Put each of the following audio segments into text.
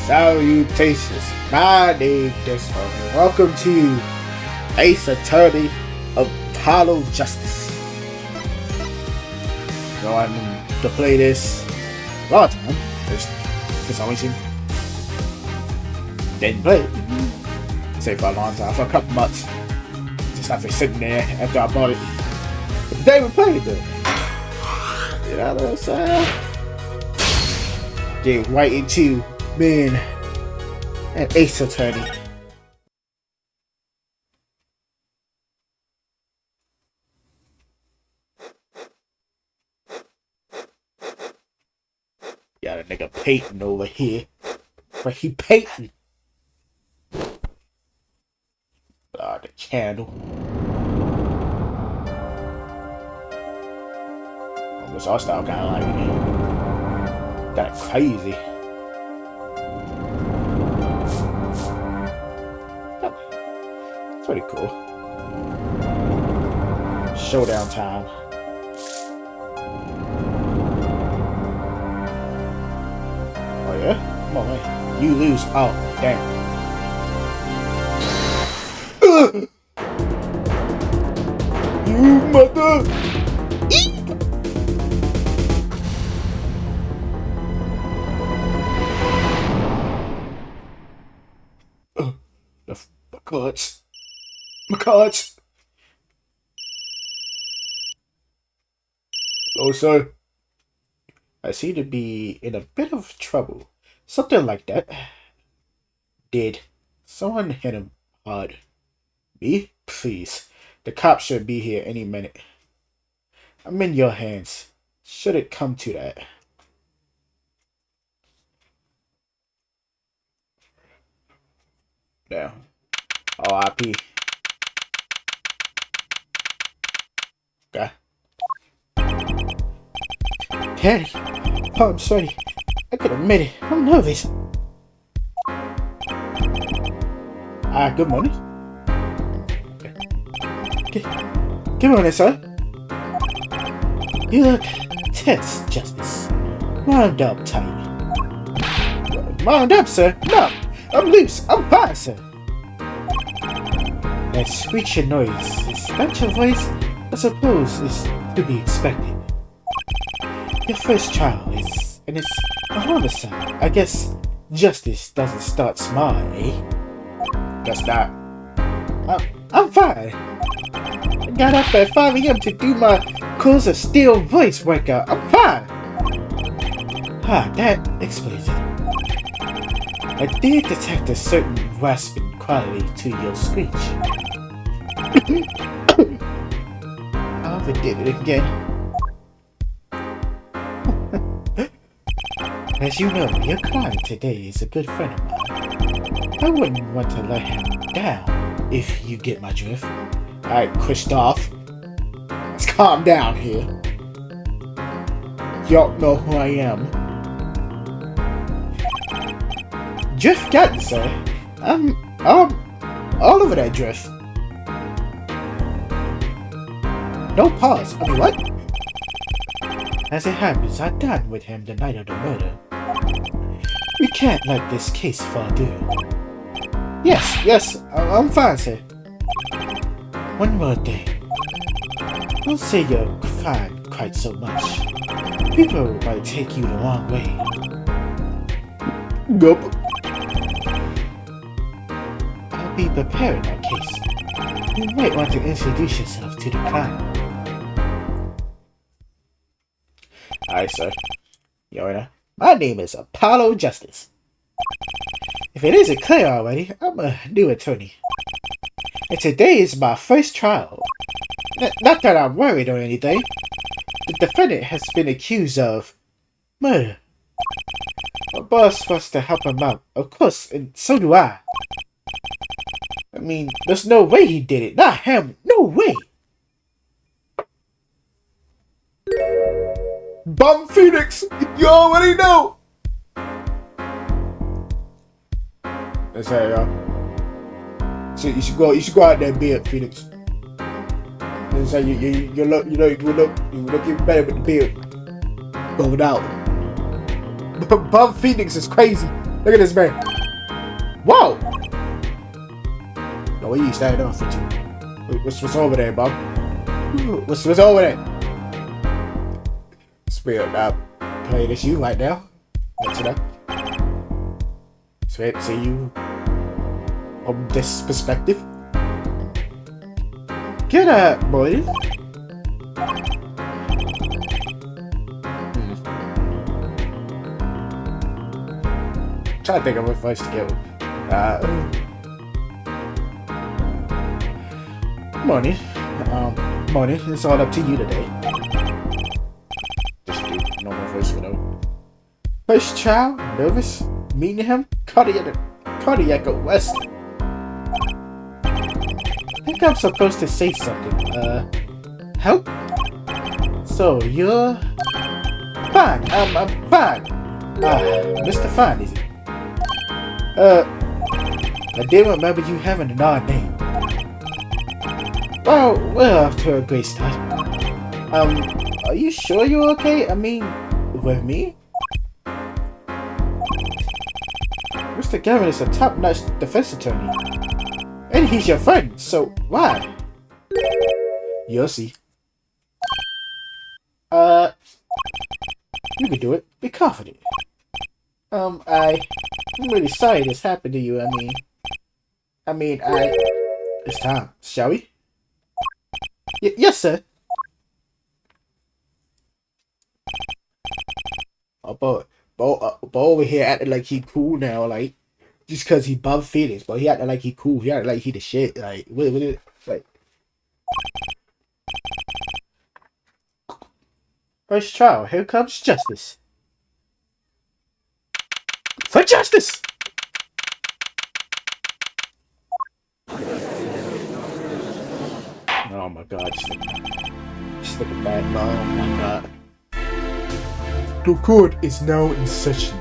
Salutations, MyNameDyspo. Welcome to Ace Attorney Apollo Justice. So I'm to play this a lot of time. For some reason, didn't play it. Say for a long time, for a couple months. Just after sitting there after I bought it. But today we played it. You know what I'm saying? Get right into being an Ace Attorney. Got a nigga Peyton over here. But he Peyton. The channel. Oh, this art style kinda like me. That crazy. Pretty cool. Showdown time. Oh yeah? Come on, man. You lose. Oh, damn. You mother! My cards. My cards. Oh, sir. I seem to be in a bit of trouble. Something like that. Did someone hit him hard? Me? Please. The cops should be here any minute. I'm in your hands. Should it come to that. Now. R.I.P. Okay. Daddy. Oh, I'm sorry. I can admit it. I'm nervous. Good morning. Good morning, sir. You look tense, Justice. Wound up tight. Wound up, sir? No, I'm loose. I'm fine, sir. That screeching noise, is that your voice? I suppose is to be expected. Your first trial is, and it's a homicide. I guess justice doesn't start small, eh? Guess not. I'm fine. I got up at 5 a.m. to do my course of steel voice workout. I'm fine. That explains it. I did detect a certain rasping quality to your screech. I overdid it again. As you know, your client today is a good friend of mine. I wouldn't want to let him down, if you get my drift. Alright, Christoph. Let's calm down here. Y'all know who I am. Drift got it, sir. I'm all over that drift. No pause. I mean, what? As it happens, I dined with him the night of the murder. We can't let this case fall due. Yes, I'm fine, sir. One more thing. Don't say you're fine quite so much. People might take you the wrong way. Gulp. I'll be prepared in that case. You might want to introduce yourself to the client. Alright, sir. Your Honor, my name is Apollo Justice. If it isn't clear already, I'm a new attorney. And today is my first trial. Not that I'm worried or anything. The defendant has been accused of murder. My boss wants to help him out, of course, and so do I. I mean, there's no way he did it. Not him. No way. Bum Phoenix, you already know. That's how y'all. So you should go out there and be it, Phoenix. That's how you look even better with the beard. Going out. Bum Phoenix is crazy. Look at this man. Whoa! No, what are you standing off for? What's over there, Bob? What's over there? Spirit, playing this you right now. Let you know. Sweet, see you from this perspective. Get up, boy. Trying to think of a voice to get. Morning. It's all up to you today. Just do normal voice, you know. First child, nervous, meeting him, cardiac arrest. I think I'm supposed to say something. Help? So you're fine. I'm fine. Mr. Fine, is it? I didn't remember you having an odd name. Well, we're off to a great start. Are you sure you're okay? I mean, with me? Mr. Gavin is a top-notch defense attorney. And he's your friend, so why? You'll see. You can do it. Be confident. I'm really sorry this happened to you. It's time, shall we? Yes, sir. Oh, Bo over here acting like he cool now, like, just cause he above feelings, but he acting like he cool. He acting like he the shit, like, like. First trial, here comes justice. For justice! Oh my god, just look at that, oh my god. The court is now in session.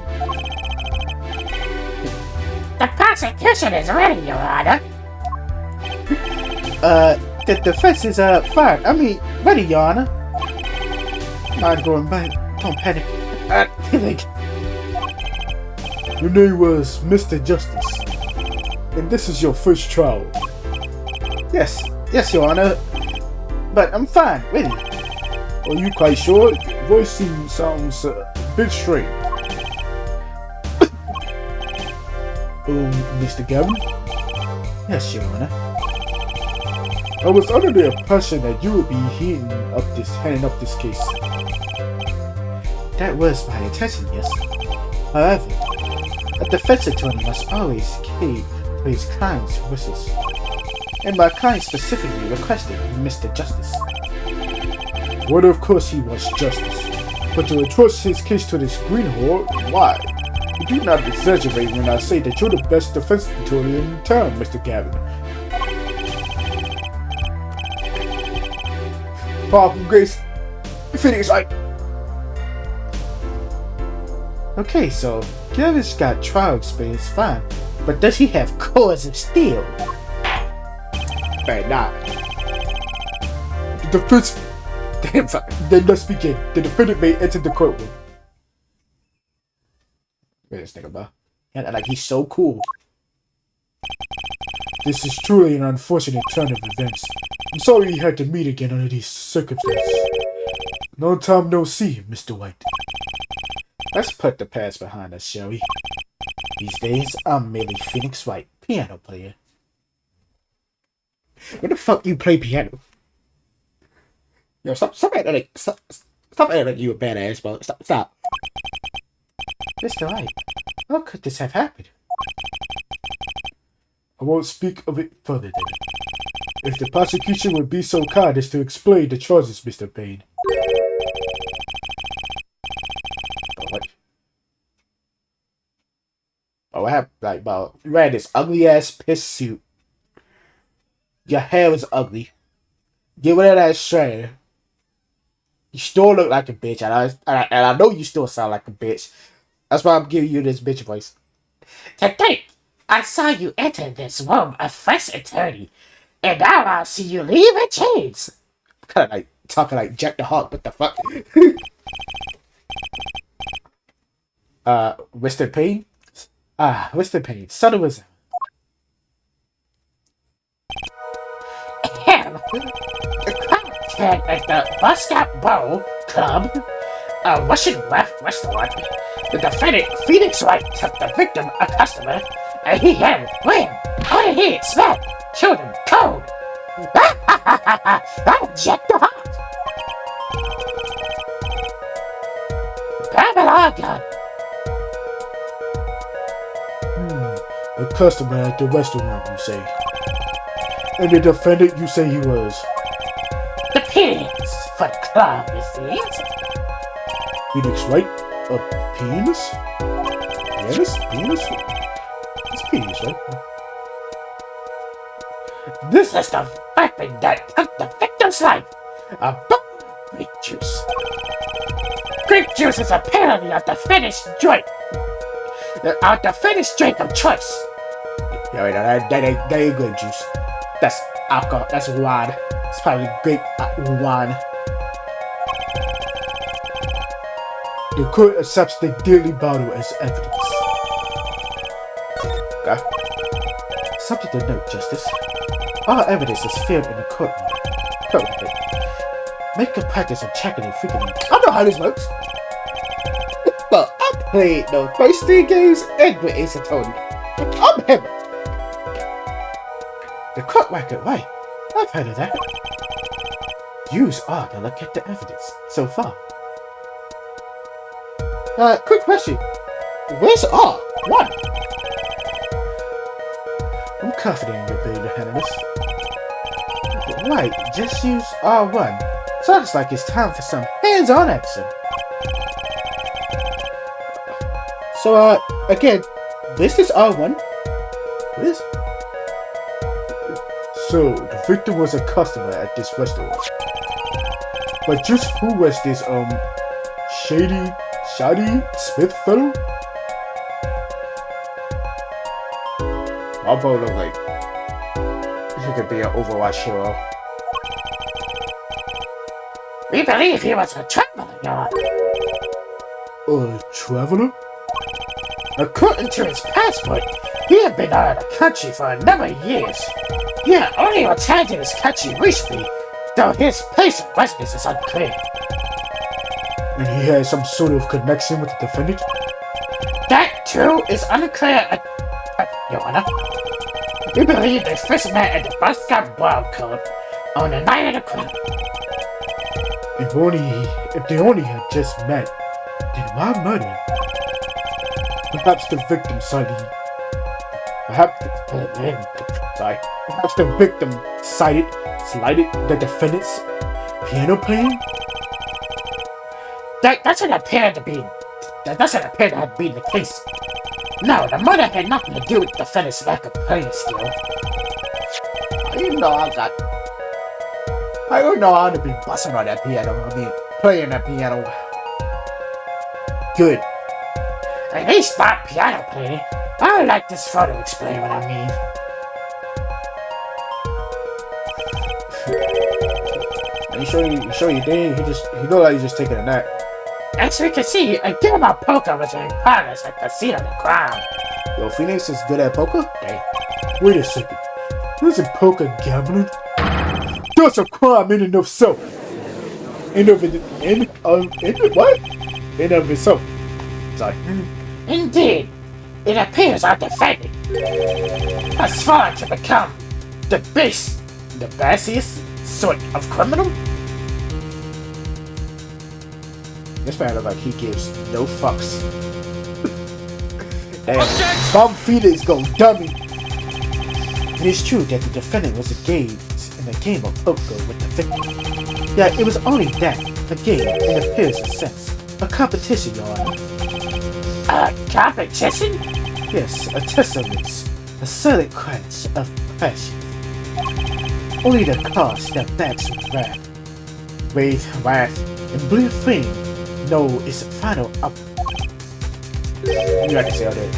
The prosecution is ready, Your Honor. The defense is, fine. Ready, Your Honor. Not going back. Don't panic. Your name was Mr. Justice. And this is your first trial. Yes, Your Honor. But I'm fine, really. Are you quite sure? Your voice sounds a bit strange. Mr. Gavin? Yes, Your Honor. I was under the impression that you would be handing up this case. That was my intention, yes. However, a defense attorney must always cater to his client's wishes. And my client specifically requested Mr. Justice. Well, of course he wants justice. But to entrust his case to this greenhorn, why? You do not exaggerate when I say that you're the best defense attorney in town, Mr. Gavin. Powerful Grace. Phoenix, like. Okay, so Gavin's got trial experience, fine. But does he have cores of steel? Bad not. The defense. Damn, then let's begin. The defendant may enter the courtroom. Wait this nigga, bro. Yeah, like he's so cool. This is truly an unfortunate turn of events. I'm sorry you had to meet again under these circumstances. No time, no see, Mr. White. Let's put the past behind us, shall we? These days, I'm merely Phoenix White, piano player. Where the fuck you play piano? Yo, stop acting like you a badass, bro. Stop. Mr. White, how could this have happened? I won't speak of it further then. If the prosecution would be so kind as to explain the charges, Mr. Payne. What? Oh, I have, like, bro, you ran this ugly ass piss suit. Your hair was ugly. Get rid of that strand. You still look like a bitch, and I know you still sound like a bitch. That's why I'm giving you this bitch voice. Today, I saw you enter this room a fresh attorney, and now I see you leave in chains. Kind of like talking like Jack the Hawk. What the fuck? Mr. Payne, Ah, Mr. Payne, subtle as Him, the content at the Basketball Club, a Russian restaurant. The defendant, Phoenix Wright, took the victim, a customer, and he had wham on the head, smack, killed him cold. I object to heart. Pamela gun. a customer at the restaurant, you say. And the defendant, you say he was. The penis for the club, it seems. Phoenix Wright? A penis? Penis? Penis? It's penis, right? This is the weapon that took the victim's life. A bottle of grape juice. Grape juice is apparently a defendant's drink. A defendant's drink of choice. Yeah, wait, that ain't grape juice. That's alcohol. That's wine. It's probably grape wine. The court accepts the deadly bottle as evidence. Okay. Subject to note, Justice. All evidence is filmed in the courtroom. Make a practice of checking and frequently. I know how this works. But I played the first 3 games and with Ace Attorney. I'm him. The court record, right? I've heard of that. Use R to look at the evidence so far. Quick question. Where's R? 1. I'm confident in your ability to handle this. Right, just use R1. Sounds like it's time for some hands-on action. So, again, this is R1. What is? So, the victim was a customer at this restaurant. But just who was this, Shady Smith fellow? Our boy look like he could be an Overwatch hero. We believe he was a traveler, Your Honor. A traveler? According to his passport, he had been out of the country for a number of years. He had only returned to his country recently, though his place of residence is unclear. And he had some sort of connection with the defendant? That, too, is unclear, Your Honor. We believe they first met at the Basketball Club on the night of the crime. If they only had just met, then why murder? Perhaps the victim cited. Perhaps the victim slighted the defendant's piano playing. That doesn't appear to have been the case. No, the murder had nothing to do with the defendant's lack of playing skill. I don't know how to be busting on that piano. Playing that piano. Good. At least not piano playing. I would like this photo explain what I mean. Are you sure you did? He looked like he's just taking a nap. As we can see, a game of poker was in progress at the scene of the crime. Yo, Phoenix is good at poker? Hey, wait a second. Isn't poker gambling? That's a crime in and of itself. In of itself. Sorry. Indeed, it appears our defendant has fallen to become the bassiest sort of criminal. This man looks like he gives no fucks. Damn, Bob Phoenix go dummy. It is true that the defendant was engaged in a game of poker with the victim. Yeah, it was only that, a game in the purest sense. A competition, Your Honor. A competition? Yes, a test of this. A silent crunch of passion. Only the cause that backs with wrath, and blue flame know its final up. You got to say all that.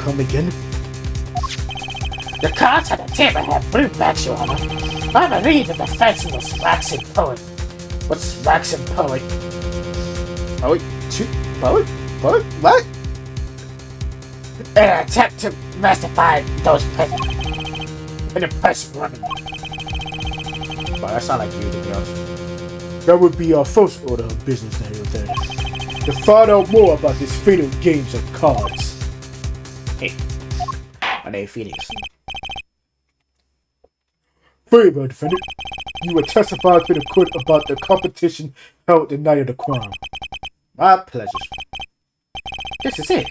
Come again? The cards on the table have blue backs, Your Honor. I believe the defense was waxing poet. What's waxing poet? Poet? Poet? What? an attempt to magnify those present and impress women. Well, that sound like you, to be honest. That would be our first order of business now, then. To find out more about this fatal games of cards. Hey, my name is Phoenix. Very well, defendant. You will testify to the court about the competition held the night of the crime. My pleasure. This is it.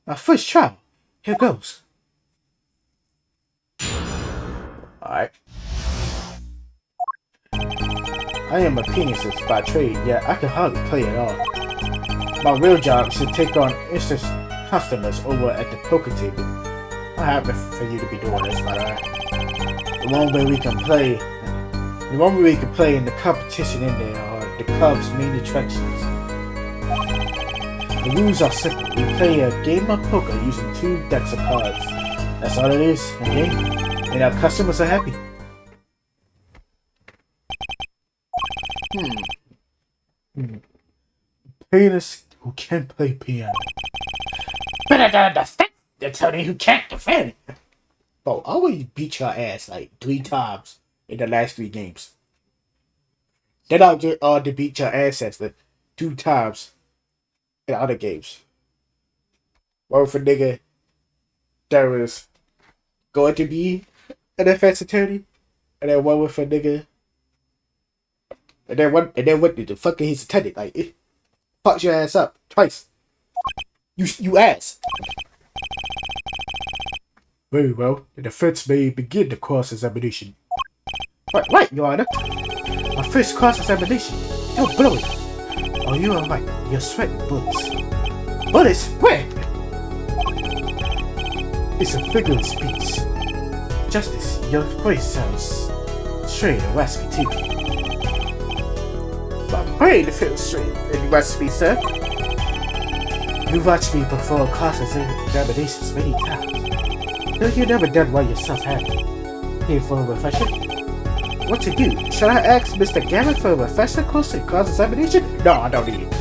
My first trial. Here goes. Alright. I am a pianist by trade, yet I can hardly play at all. My real job is to take on instant customers over at the poker table. I'm happy for you to be doing this, by the way. The one way we can play in the competition in there are the club's main attractions. The rules are simple. We play a game of poker using 2 decks of cards. That's all it is, a game. And our customers are happy. Pianist who can play piano. Better defend the attorney who can't defend. Bro, I always beat your ass like 3 times in the last 3 games. Then I'll get on to beat your ancestor 2 times in other games. One with a nigga that was going to be an defense attorney, and then one with a nigga, and then what the fuck he's attended, like it fucks your ass up twice. You ass. Very well, the defense may begin the cross-examination. Right, Your Honor. My first cross-examination. You're blowing. Oh, you are right. You're sweating bullets. Bullets? Where? It's a figure of speech. Justice, your voice sounds straight and raspy too. My brain feels straight and raspy, sir. You've watched me perform cross-examinations many times. You've never done one yourself, have you? Here for a refresher? What to do? Should I ask Mr. Garrett for a refresher course in cross-examination? No, I don't need it.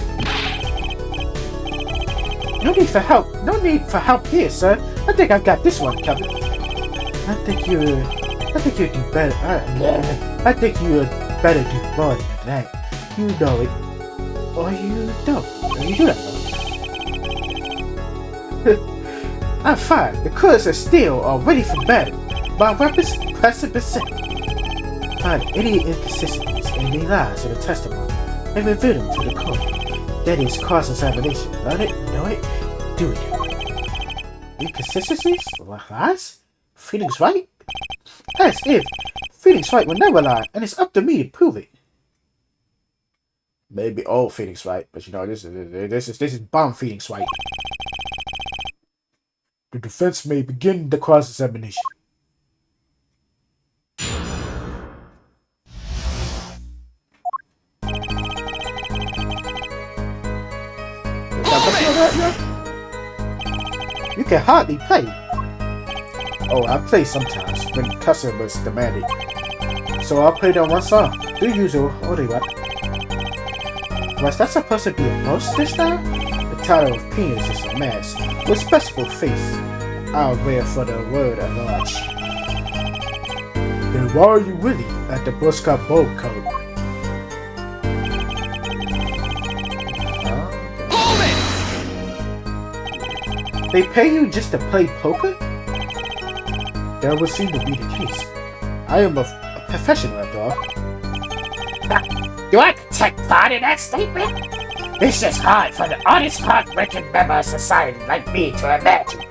No need for help. No need for help here, sir. I think I've got this one covered. I think you do better. I think you would better do more than that. You know it, or you don't. Or you do not know. I'm fine. The courts are still all ready for battle. My weapons pressing percent. Find any inconsistencies and any lies in the testimony and reveal them to the court. That is cross-examination. Learn it, know it, do it. Inconsistencies? Lies? Phoenix right? As if Phoenix right will never lie, and it's up to me to prove it. Maybe old Phoenix right, but you know this is bomb Phoenix right. The defense may begin the cross-examination. You can hardly play. Oh, I play sometimes when customers demand it. So I'll play down one song. The usual, only what? Was that supposed to be a boast this time? The title of penis is a mask with special face. I'll wear for the word at large. Then why are you really at the Boy Scout Bowl Code? They pay you just to play poker? That would seem to be the case. I am a professional after all. Do I take part in that statement? It's just hard for the honest, hard-working member of society like me to imagine.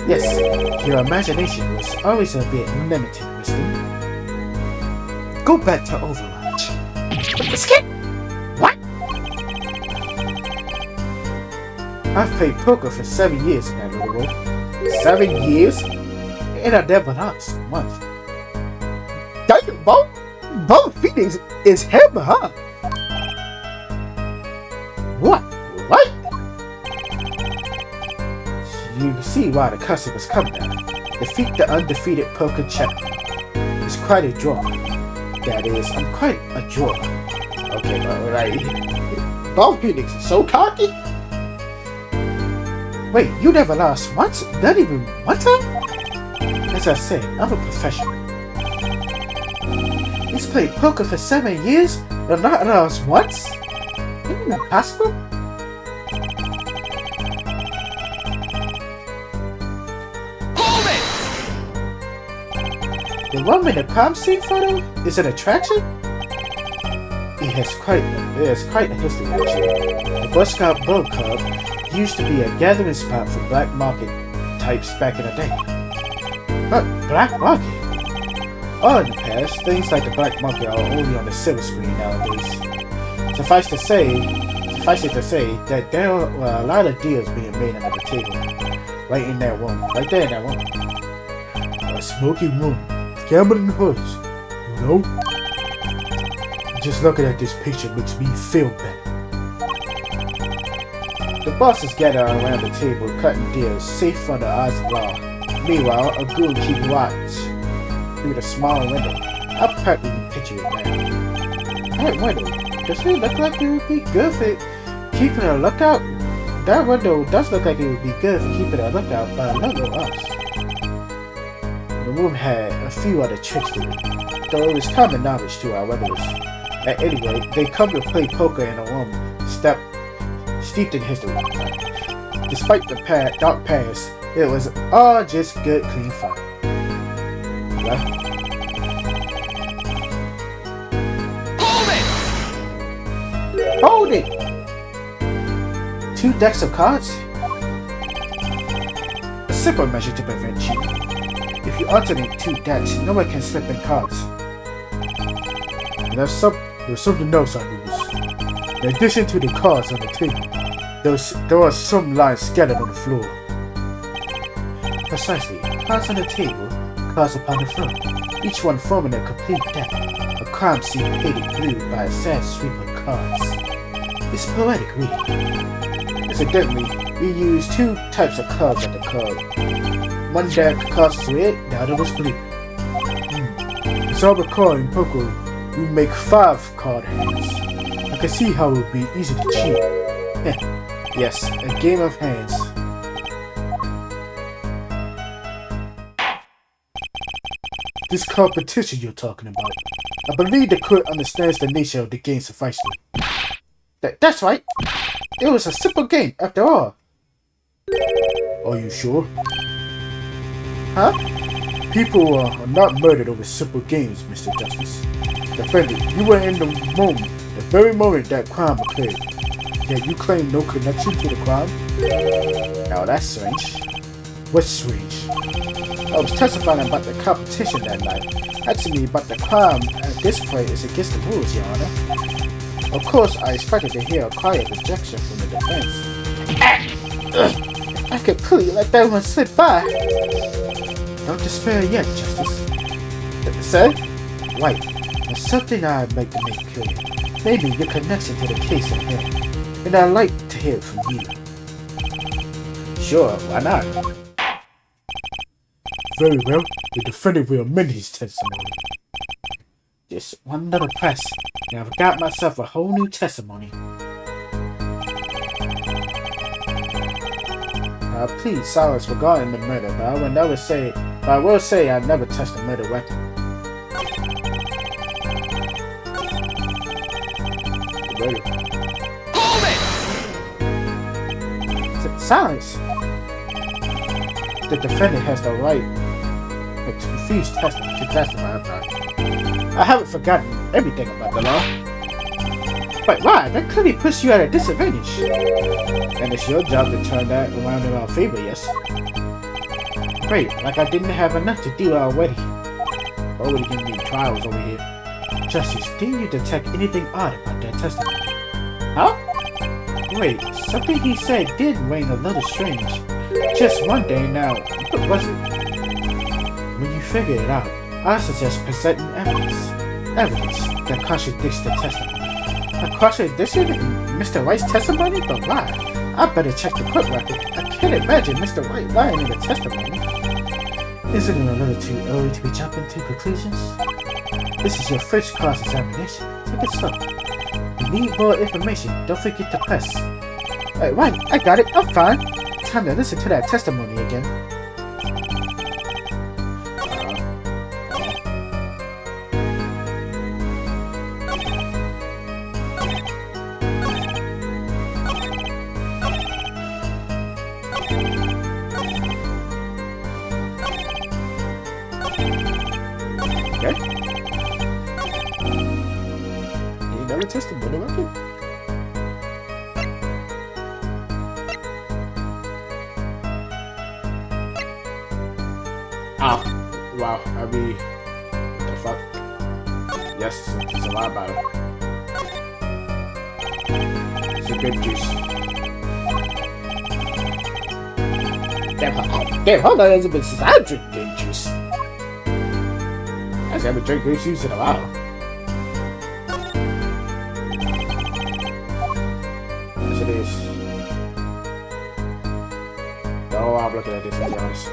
Yes, your imagination was always a bit limited, mister. Go back to Overwatch. Skip? What? I've played poker for 7 years in that little world. 7 years? And I never lost once. Damn, Bo Phoenix is hammer, huh? What? You can see why the customers come now. Defeat the undefeated poker champion. It's quite a draw. That is, I'm quite a draw. Okay, alright. Bo Phoenix is so cocky? Wait, you never lost once? Not even one time? As I say, I'm a professional. He's played poker for 7 years and not lost once? Isn't that possible? Hold it! The one in the crime scene photo is an attraction? It has quite a history actually. The Boy Scout Boat Club used to be a gathering spot for black market types back in the day. But black market? Oh, in the past, things like the black market are only on the silver screen nowadays. Suffice it to say that there were a lot of deals being made under the table. Right in that room. Right there in that room. A smoky room. Gambling hoods. You know? Just looking at this picture makes me feel better. The bosses gather around the table, cutting deals, safe from the eyes of law. Meanwhile, a goon keeps watch through the small window. I'll practically picture it now. That window, does it look like it would be good for keeping a lookout? That window does look like it would be good for keeping a lookout by another us. The room had a few other tricks to it, though it was common knowledge to our regulars. At any rate, they come to play poker in a room steeped in history. Despite the dark past, it was all just good, clean fun. Well, hold it! 2 decks of cards? A simple measure to prevent cheating. If you alternate 2 decks, no one can slip in cards. And there's something else I noticed. In addition to the cards on the table, there are some lines scattered on the floor. Precisely, cards on the table, cards upon the floor, each one forming a complete deck, a crime scene painted blue by a sad sweep of cards. It's poetic reading. Incidentally, we use 2 types of cards at the club. One deck cards was red, the other was blue. As I recall in poker, we make 5 card hands. I can see how it would be easy to cheat. Yes, a game of hands. This competition you're talking about, I believe the court understands the nature of the game sufficiently. That's right. It was a simple game, after all. Are you sure? Huh? People are not murdered over simple games, Mr. Justice. Defendant, you were in the moment, the very moment that crime occurred. Yet you claim no connection to the crime? Now that's strange. What's strange? I was testifying about the competition that night. Asking me about the crime at this point is against the rules, Your Honor. Of course, I expected to hear a quiet rejection from the defense. I completely let that one slip by. Don't despair yet, Justice. Sir? Right. There's something I'd like to make clear. Maybe your connection to the case at hand. And I'd like to hear it from you. Sure, why not? Very well. The defendant will amend his testimony. Just one little press, and I've got myself a whole new testimony. Please silence regarding the murder, but I will say I never touched a murder weapon. Hold it! Silence! The defendant has the right to refuse to testify about it. I haven't forgotten everything about the law. But why? That clearly puts you at a disadvantage. And it's your job to turn that around in our favor, yes? Great, like I didn't have enough to do already. Already giving me trials over here. Justice, didn't you detect anything odd about that testimony? Huh? Wait, something he said did ring a little strange. Just one day now, what was it? When you figure it out, I suggest presenting evidence. Evidence that contradicts the testimony. A contradiction in Mr. White's testimony? But why? I better check the court record. I can't imagine Mr. White lying in the testimony. Isn't it a little too early to be jumping to conclusions? This is your first cross-examination. Take it slow. If you need more information, don't forget to press. Right, I got it. I'm fine. time to listen to that testimony again. Okay. Another testimony record. Oh, wow. I mean, what the fuck? Yes, it's a lot better. It's a grape juice. Damn, how long has it been since I drink grape juice? I haven't drank grape juice in a while. Yes, it is. Oh, I'm looking at this, to be honest.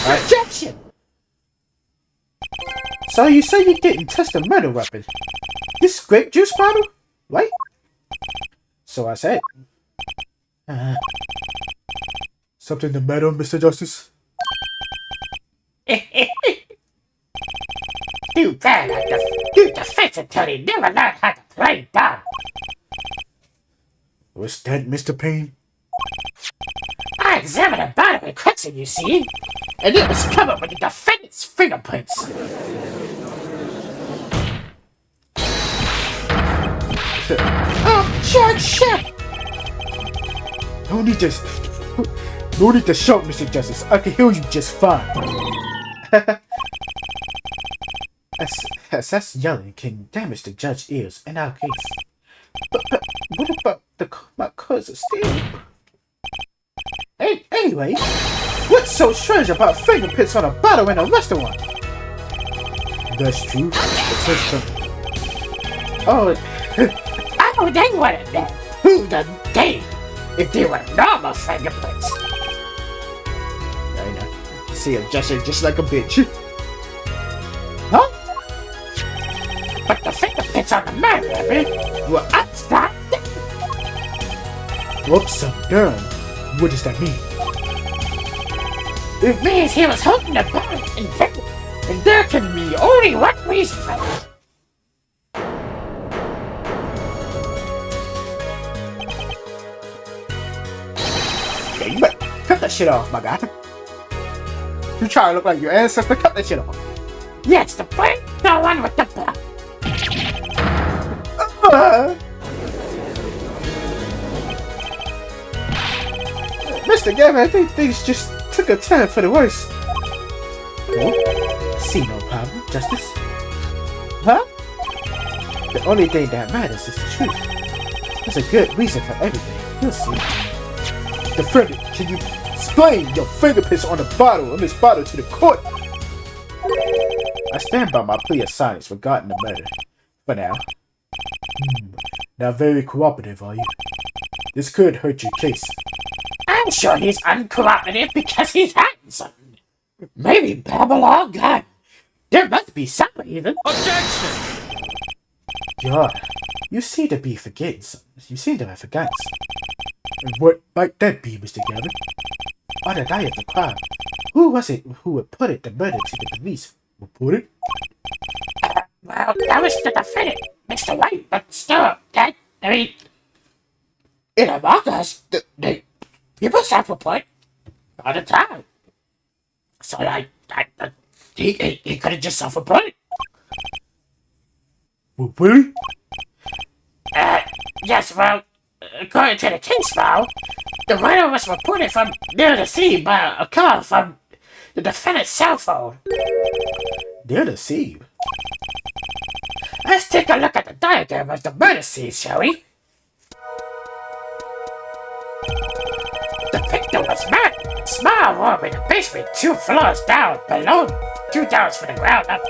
Objection! So you say you didn't test a murder weapon? This grape juice bottle? Right? So I said. Something the matter, Mr. Justice? Too bad the defense attorney never learned how to play dumb. What's that, Mr. Payne? I examined the bottom of the question, you see, and it was covered with the defendant's fingerprints. Objection! No need to shout, Mr. Justice. I can hear you just fine. That's yelling can damage the judge's ears in our case. But what about my cousin Steve? Anyway, what's so strange about fingerprints on a bottle in a restaurant? That's true. Oh, they would have been who the game if they were normal fingerprints. I know. See a gesture just like a bitch. Huh? But the fingerprints on the murder weapon were upside down. Upside down? What does that mean? It means he was holding the bottle inverted, and there can be only one reason for that. Yeah, you better cut that shit off, my guy. You try to look like your ancestor, cut that shit off. Yes, the point, the one with the bottle. Mr. Gavin, I think things just took a turn for the worse. Oh, see no problem, Justice. Huh? The only thing that matters is the truth. There's a good reason for everything. You'll see. Defendant, can you explain your fingerprints on the bottle of this bottle to the court? I stand by my plea of silence regarding the murder. For now. Not very cooperative, are you? This could hurt your case. I'm sure he's uncooperative because he's hiding something. Maybe Babylon gun. There must be something even. Objection! God, you seem to be forgetting something. You seem to have forgotten something. And what might that be, Mr. Gavin? On the night of the crime, who was it who reported the murder to the police? Reported? Well, that was the defendant, Mr. White, but still, in among us, the people self-report all the time. So, he could have just self-reported. Well, really? Yes, well, according to the case file, the murder was reported from near the scene by a call from the defendant's cell phone. Near the scene? Let's take a look at the diagram of the murder scene, shall we? The victim was murdered in a small room in the basement 2 floors down, below 2 down from the ground up.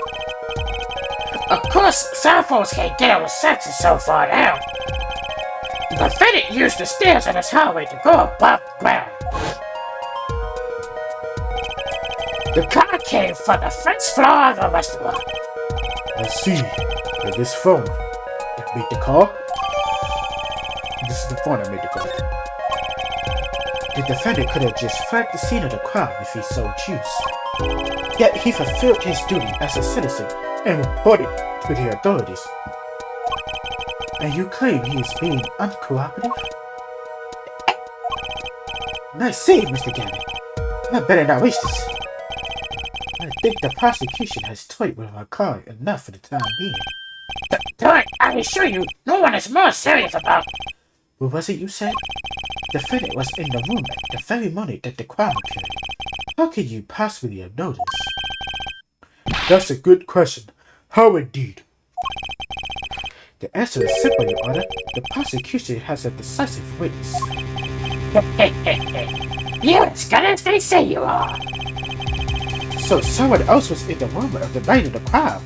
Of course, cell phones can't get our senses so far down. The defendant used the stairs in his hallway to go above ground. The car came from the first floor of the restaurant. I see. And this phone that made the call? This is the phone that made the call. The defendant could have just fled the scene of the crime if he so chose. Yet he fulfilled his duty as a citizen and reported to the authorities. And you claim he is being uncooperative? Nice save, Mr. Gavin. I better not waste this. I think the prosecution has toyed with our client enough for the time being. Don't, I assure you, no one is more serious about... What was it you said? The defendant was in the room at the very moment that the crime occurred. How could you possibly have noticed? That's a good question. How indeed? The answer is simple, Your Honor. The prosecution has a decisive witness. You're as good as they say you are. So someone else was in the room of the night of the crime.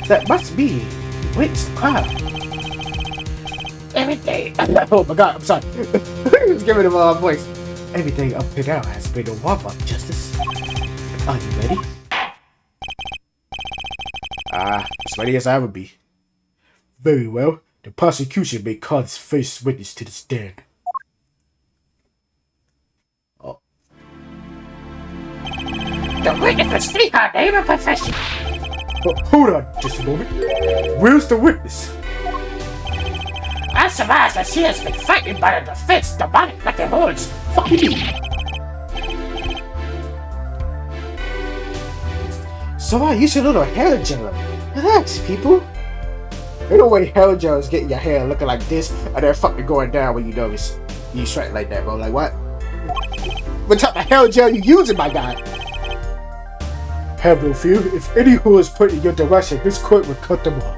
That must be he witnessed the crime. Everything. Oh my god, I'm sorry. I was giving him a voice. Everything up to now has been a warm-up, Justice. Are you ready? As ready as I would be. Very well. The prosecution may call its first witness to the stand. Oh. The witness will speak her name and profession. Hold on just a moment. Where's the witness? I surmise that she has been frightened by the defense demonic like it holds. Fucking me. So I use your little hair gel. Relax, people. Ain't no way hair gel is getting your hair looking like this and then fucking going down when you notice you sweat like that, bro. Like what? What type of hair gel you using, my guy? Have no fear. If any who is put in your direction, this court will cut them off.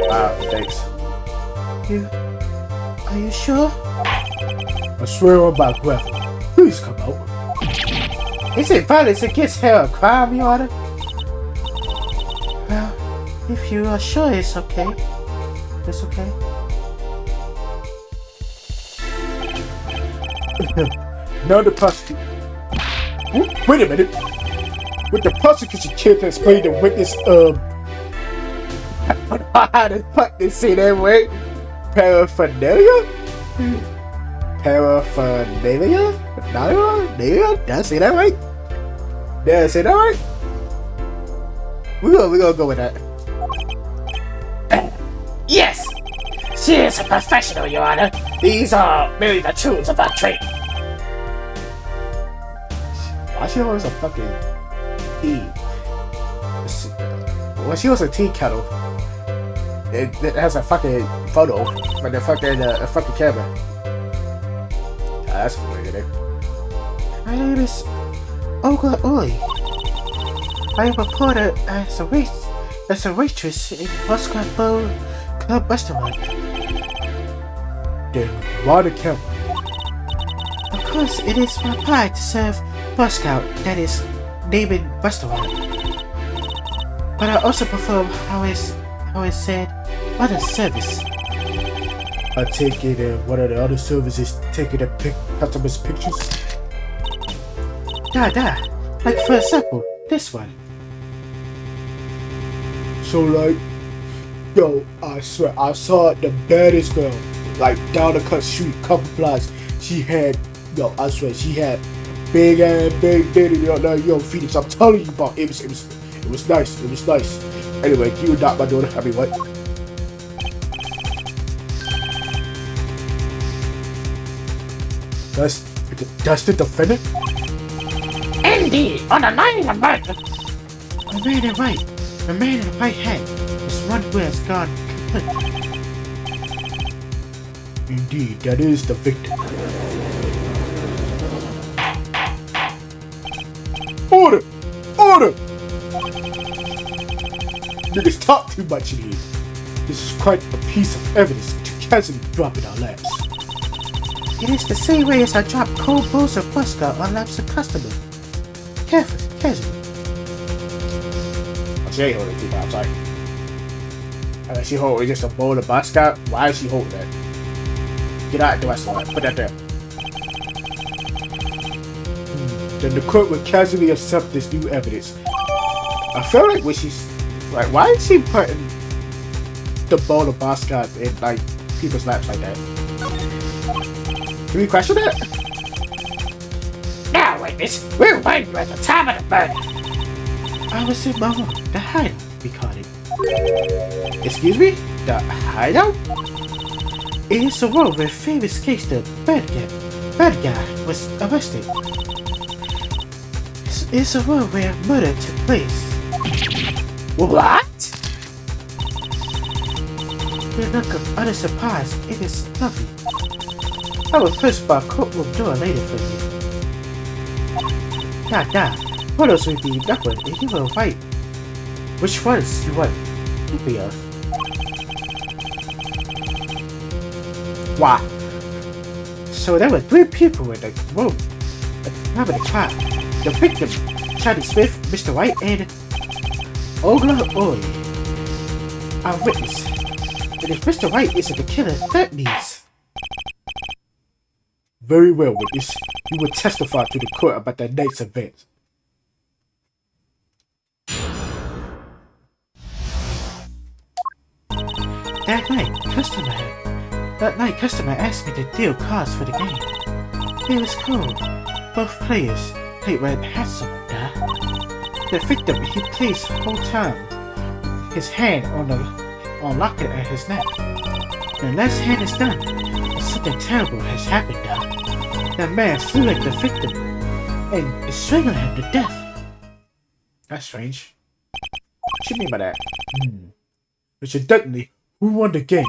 Wow, thanks. Are you sure? I swear on my gravel. Please come out. Is it violence against hair a crime, Your Honor? Well, if you are sure it's okay. It's okay. Now the prosecution. Wait a minute. With the prosecution can't explain the witness, I don't know how to fucking say that word. Paraphernalia? Paraphernalia? Did I say that right? Did I say that right? We're gonna go with that. Yes! She is a professional, Your Honor. These are merely the tools of our trade. Why she always a fucking tea? Well, she was a tea kettle. It has a fucking photo for the fucking camera. That's weird, eh? My name is Olga Uli. I am reported as a waitress in Moscow Bowl Club restaurant. Then why the camera? Of course, it is my pride to serve Moscow, that is, naming restaurant. But I also perform how is said other service. I take it one of the other services taking the customers' pictures. Like for example, this one. So like, yo, I swear, I saw the baddest girl, like down the cut street, couple blocks. She had, yo, I swear, she had big titty, yo, Phoenix. I'm telling you about it. It was nice. It was nice. Anyway, you not my daughter. I mean, what? That's the defendant? Indeed, on the line of murder. The man in white. The man in the white hat is one who has gone kaput. Indeed, that is the victim. Order! Order! Niggas talk too much in here. This is quite a piece of evidence to casually drop in our laps. It is the same way as I drop cold bowls of Moscow on laps of customers. Carefully, casually. Oh, she ain't holding it too bad, I'm sorry. Unless she holding just a bowl of Moscow, why is she holding that? Get out of the restaurant, put that there. Then the court will casually accept this new evidence. I feel like when she's like, why is she putting the bowl of Moscow in like people's laps like that? Can we question that? Now, witness, where were you at the time of the murder? I was in my room, the hideout, we called it. Excuse me? The hideout? It is the room where famous case the bad guy was arrested. It's a room where murder took place. What? With a look of utter surprise, it is lovely. I will push my courtroom door later for you. Nah, photos will be awkward and you will write. Which ones you want? Be of. Wow. So there were 3 people in the room at the time of the crime. The victim, Charlie Smith, Mr. White, and Ogla Oi. Our witness. And if Mr. White isn't the killer, that means. Very well, witness. You will testify to the court about that night's event. That night, customer asked me to deal cards for the game. It was cool. Both players played with handsome, duh. The victim, he plays whole time. His hand on locket at his neck. The last hand is done. Something terrible has happened, duh. The man flew at the victim and is strangling him to death. That's strange. What you mean by that? Mr. Dudley, who won the game?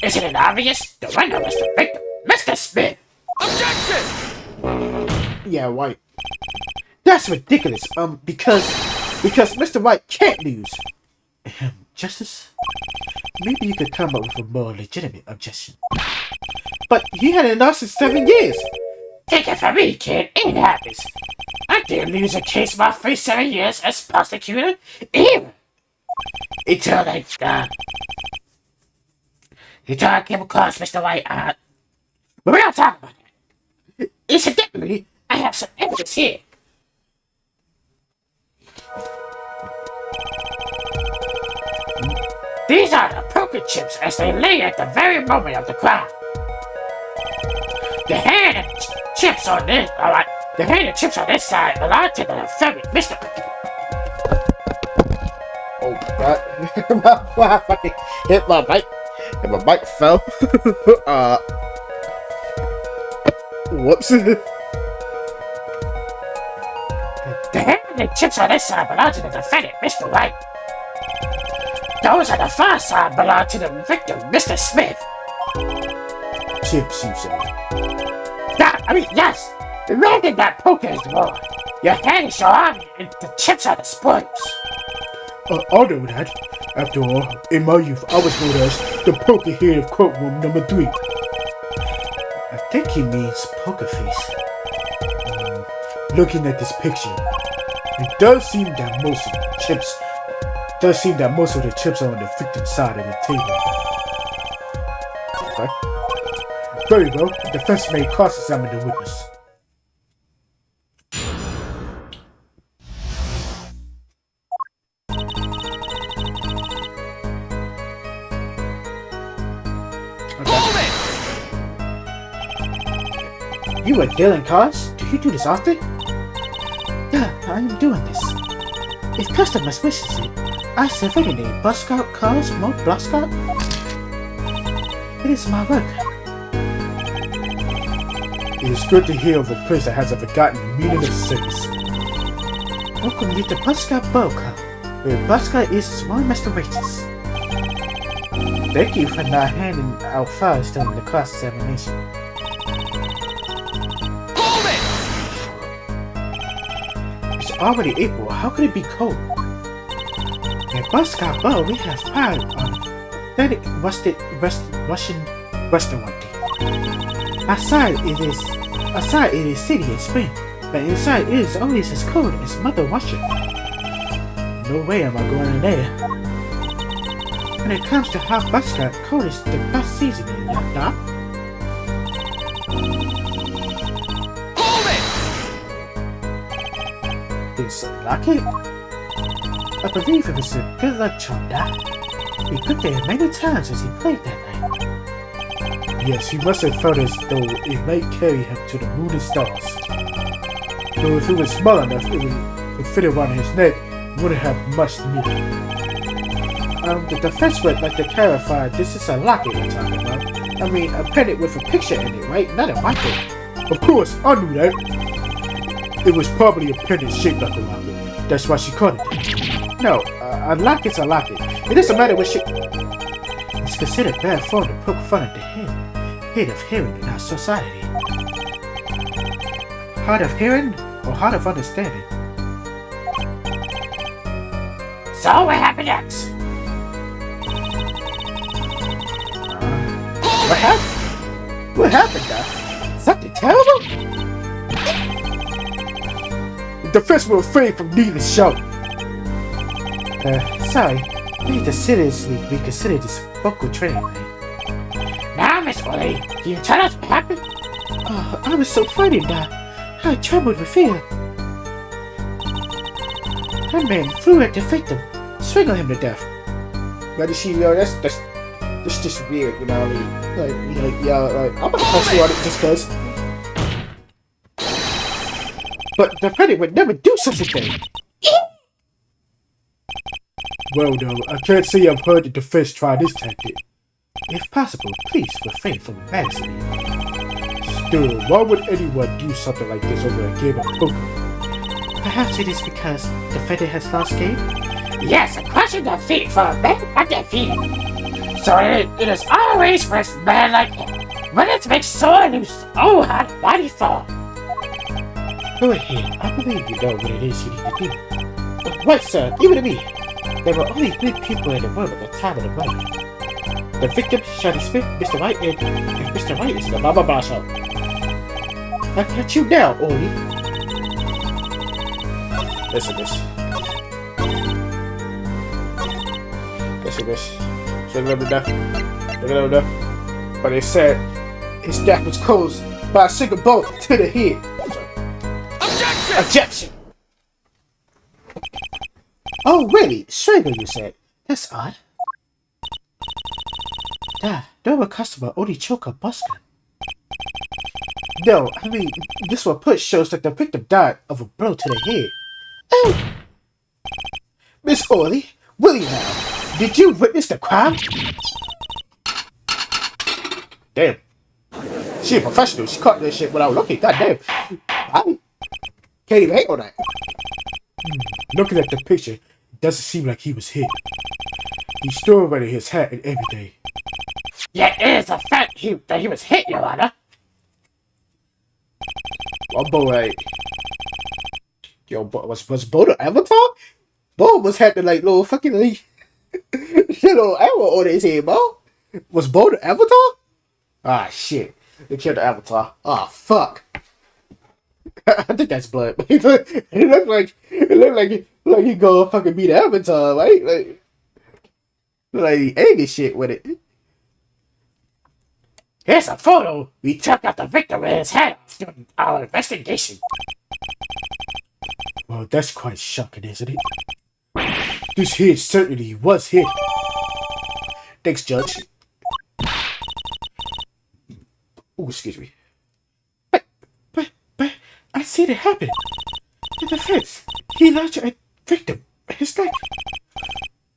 Isn't it obvious? The winner was the victim, Mr. Smith. Objection! Yeah, White. That's ridiculous. Because Mr. White can't lose. Justice? Maybe you could come up with a more legitimate objection. But he hadn't lost in 7 years. Take it from me, kid. It happens. I didn't lose a case my first 7 years as prosecutor either. Until I came across Mr. White. But we don't talk about that. Incidentally, I have some evidence here. These are the poker chips as they lay at the very moment of the crime. The hand and chips on this, alright. The hand and chips on this side belong to the defendant, Mr. Oh god. I fucking hit my mic. And my mic fell. Whoops. The hand and chips on this side belong to the defendant, Mr. White. Those on the far side belong to the victim, Mr. Smith. Chips, you say? Yes. The man did not poker is wrong. Your hand is your arm, and the chips are the spoils. I'll know that. After all, in my youth, I was known as the poker head of courtroom number 3. I think he means poker face. Looking at this picture, it does seem that most of the chips are on the victim's side of the table. Okay. Very well. The defense may cross-examine the witness. You are dealing cards? Do you do this often? Yeah, I am doing this. If customers wishes it, I survey the Buscout cards mode Buscout. It is my work. It is good to hear of a place that hasn't forgotten the meaning of service. Welcome you to Buscout Bowl Club, where Buscout is small master wages. Thank you for not handing out files during the cross-examination. Already April, how could it be cold? At Buscout Bowl, we have pie on authentic Russian restaurant. Outside it is city in spring, but inside it is always as cold as Mother Russia. No way am I going in there. When it comes to hot Buscout, cold is the best season in Yanda. Is lucky? I believe it was a good luck charm, Doc. He put there many times as he played that night. Yes, he must have felt as though it might carry him to the moon and stars. Though if it was small enough, it would fit around his neck, wouldn't have much need. The defense would like to clarify this is a locket we're talking about. I mean, a pendant with a picture in it, right? Not a locket. Of course, I knew that. It was probably a pendant shaped like a locket. That's why she called it that. No, a locket's a locket. It doesn't matter what shape. It's considered bad form to poke fun at the head of hearing in our society. Hard of hearing or hard of understanding? So what happened next? What happened? What happened, Doc? Something terrible? The defense will refrain from needing shout. Sorry. We need to seriously reconsider this vocal training thing. Now, Miss Willie, can you tell us what happened? Oh, I was so frightened, Doc. I trembled with fear. That man flew at the victim, strangled him to death. But you see, that's just weird, you know what I mean? I'm gonna press you on it just cause. But the defendant would never do such a thing. Well, no, I can't say I've heard the defense try this tactic. If possible, please refrain from embarrassing me. Still, why would anyone do something like this over a game of poker? Perhaps it is because the defendant has lost game? Yes, a crushing defeat for a man undefeated. So it is always for a man like him. When it makes sore news, oh, how mighty fall. Go ahead, I believe you know what it is you need to do. Right, sir, even to me. There were only 3 people in the room at the time of the murder. The victim shot his fifth, Mr. White, and Mr. White is in the blah shop. I catch you now, Oli. Listen, miss. Listen, miss. Should have never done. But they said his death was caused by a single bullet to the head. Objection! Objection! Oh, really? Strangle, you said. That's odd. Dad, no customer only choke a busker. No, I mean, this report shows that the victim died of a blow to the head. Oh! Miss Orley, Willie now, did you witness the crime? Damn. She a professional. She caught this shit without looking. God damn. I can't even hate on that. Looking at the picture, it doesn't seem like he was hit. He's still wearing his hat and everything. Yeah, it is a fact that he was hit, Your Honor. Well, boy, yo, was Bo the Avatar? Bo was had the like little fucking like little arrow on his head, Bo. Was Bo the Avatar? Ah, shit. They killed the Avatar. Ah, fuck. I think that's blood. It looked like he gonna fucking be the Avatar, right? Like he angry shit with it. Here's a photo we took of the victim with his head off during our investigation. Well, that's quite shocking, isn't it? This head certainly was hit. Thanks, Judge. Oh, excuse me. But, I see it happen. The defense, he lodged a victim, his neck.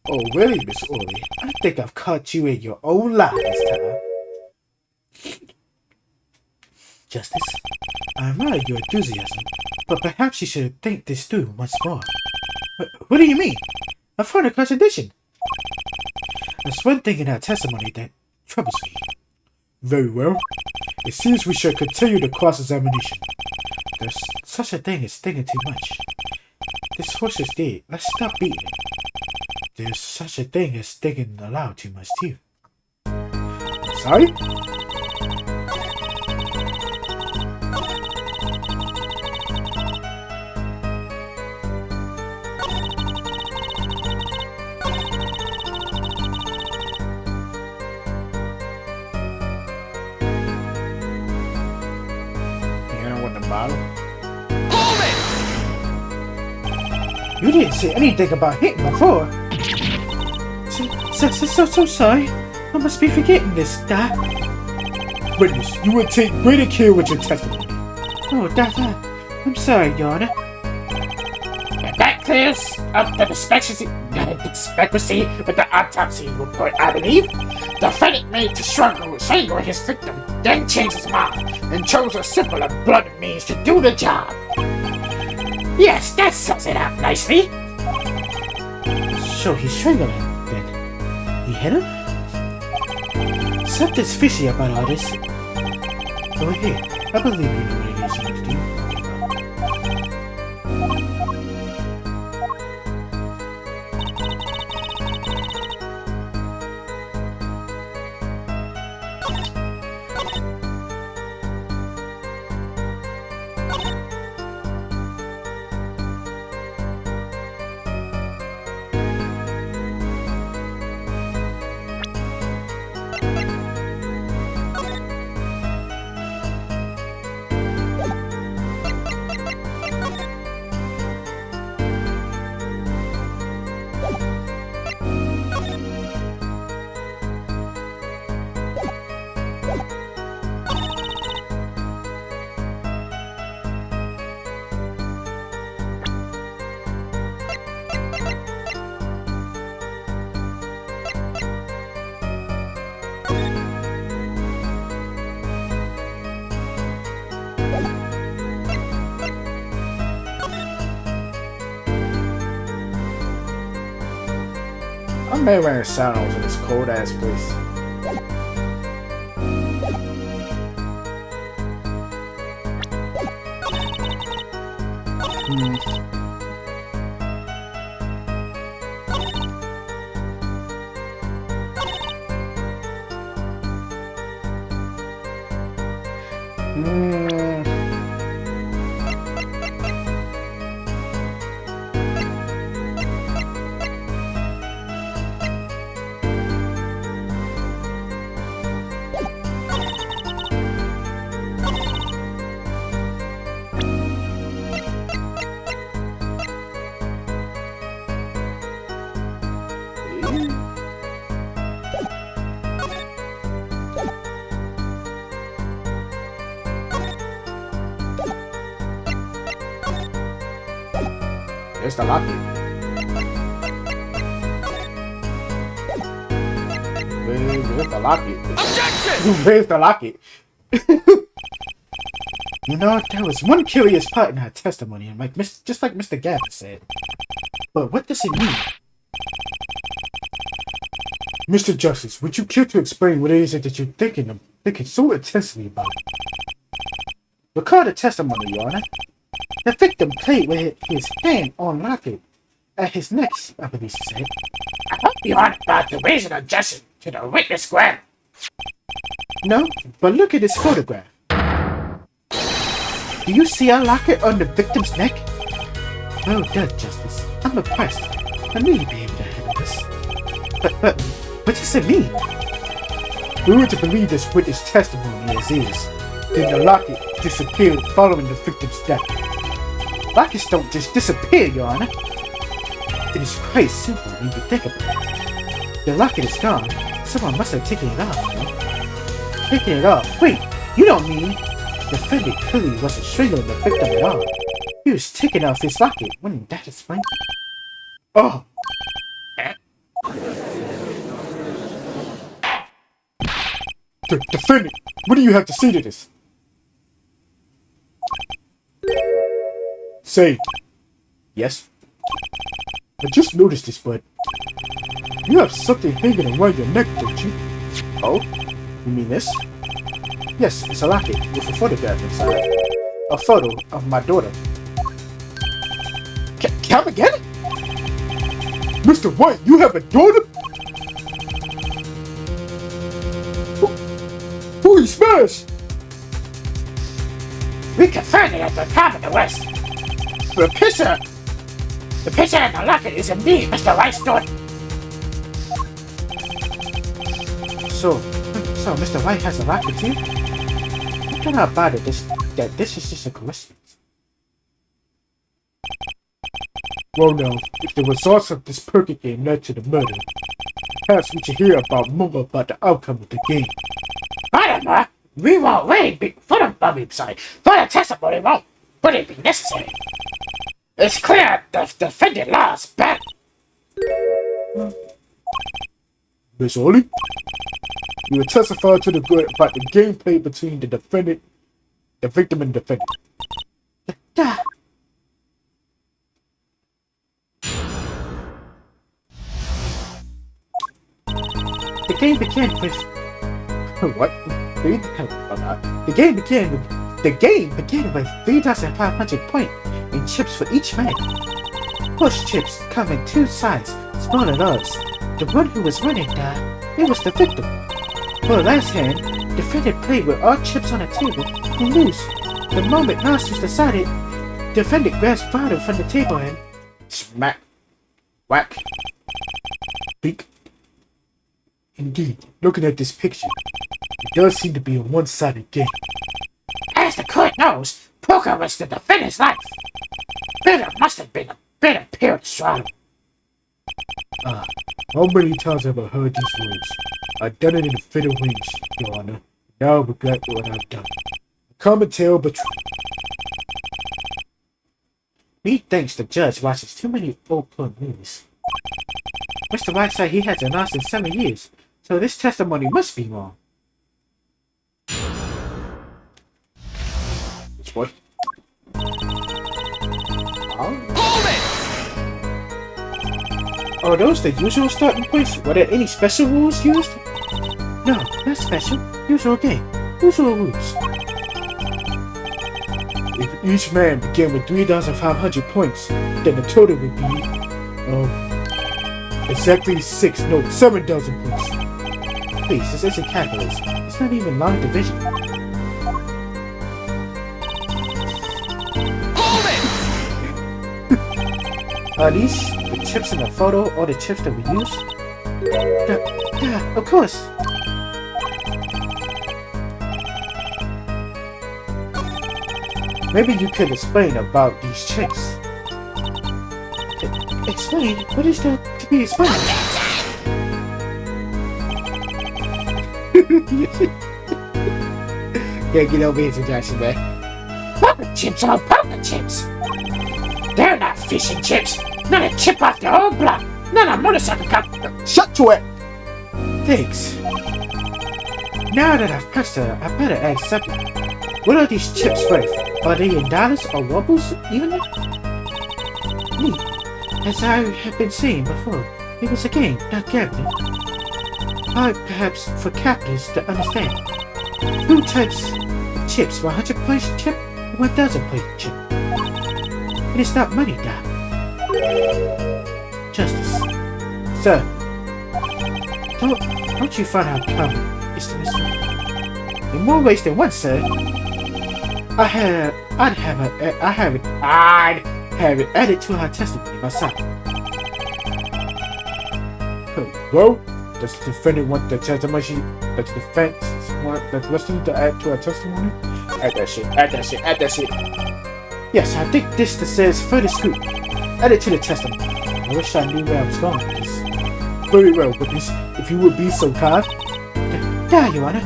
Oh, really, Miss Orley? I think I've caught you in your own lie this time. Justice, I admire your enthusiasm, but perhaps you should think this through once more. What do you mean? A further contradiction. There's one thing in our testimony that troubles me. Very well. It seems we should continue the cross-examination. There's such a thing as stinging too much. This horse is dead. Let's stop beating it. There's such a thing as stinging aloud too much too. Sorry? You didn't say anything about hitting before. So sorry. I must be forgetting this, Doc. witness, you will take greater care with your testimony. Oh, Doctor, I'm sorry, Your Honor. That clears up the discrepancy with the autopsy report, I believe. The defendant made to strangle his victim, then changed his mind, and chose a simpler, blunt means to do the job. Yes, that sums it up nicely. So he strangled him, then. He hit him? Something's fishy about all this. Go ahead. I believe you know what it is you need to do. I may wear sandals in this cold ass place. There's the locket. Where's the locket? Objection! Where's the locket? You know, there was one curious part in her testimony, and just like Mr. Gavin said. But what does it mean? Mr. Justice, would you care to explain what it is that you're thinking so intensely about? Recall the testimony, Your Honor. The victim played with his hand on locket at his neck, I believe she said. I hope you aren't about to raise an objection to the witness square. No, but look at this photograph. Do you see a locket on the victim's neck? Well done, Justice. I'm impressed. I knew you'd be able to handle this. But what does it mean? We were to believe this witness testimony as is. Then the locket disappeared following the victim's death. Lockets don't just disappear, Your Honor. It is quite simple when you think about it. The locket is gone. Someone must have taken it off, you know? Taking it off? Wait, you don't mean... The defendant clearly wasn't strangling the victim at all. He was taking off his locket. Wouldn't that explain? Oh! Defendant, what do you have to say to this? Say. Yes? I just noticed this, but you have something hanging around your neck, don't you? Oh? You mean this? Yes, it's a locket with a photograph inside. A photo of my daughter. Come again? Mr. White, you have a daughter? Who he smashed? We confirmed it at the top of the West. The picture in the locket is indeed Mr. White's daughter. So Mr. White has a locket too? I cannot buy that this is just a coincidence. Well now, if the results of this poker game led to the murder, perhaps we should hear more about the outcome of the game. Furthermore, We won't really for the testimony would it be necessary? It's clear the defendant lost, but Miss Ollie, you will testify to the good about the gameplay between the defendant, the victim, and the defendant. Duh. The game began with What? the game began with 3,500 points in chips for each man. Most chips come in two sides, small and large. The one who was winning it was the victim. For the last hand, defendant played with all chips on the table and lose. The moment loss was decided, defendant grabs bottle from the table and Smack. Whack. Beak. Indeed, looking at this picture, it does seem to be a one-sided game. as the court knows, poker was the defendant's life. There must have been a bitter period to swallow. How many times have I heard these words? I've done it in the fiddle wings, Your Honor. Now I regret what I've done. A common tale, but true. me thinks the judge watches too many old porn movies. Mr. White said he hasn't lost in 7 years, so this testimony must be wrong. Which one? Are those the usual starting points? Were there any special rules used? No, not special. Usual game. Usual rules. If each man began with 3,500 points, then the total would be, exactly 7,000 points. Please, this isn't calculus. It's not even long division. Are these the chips in the photo or the chips that we use? Yeah, of course. Maybe you could explain about these chips. Explain? What is there to be explained? Can't get over his injection, man. Poker chips are poker chips. They're not fishing chips. Not a chip off the old block. Not a motorcycle cup. Shut to it! Thanks. Now that I've pressed her, I better ask something. What are these chips worth? Are they in dollars or rubles even? Me. As I have been saying before, it was a game, not gambling. Hard perhaps for captains to understand. Two types of chips, 100 points chip and 1,000 point chip. It is not money, Doc. Justice. Sir, don't you find how common is to listen? In more ways than one, sir. I'd have it added to her testimony myself. Well, does the defendant want the testimony? Does the defense want the listener to add to her testimony? Add that shit. Yes, I think this deserves further scrutiny. Add it to the testimony. I wish I knew where I was going with this. Very well, witness. If you would be so kind. Yeah, Your Honor.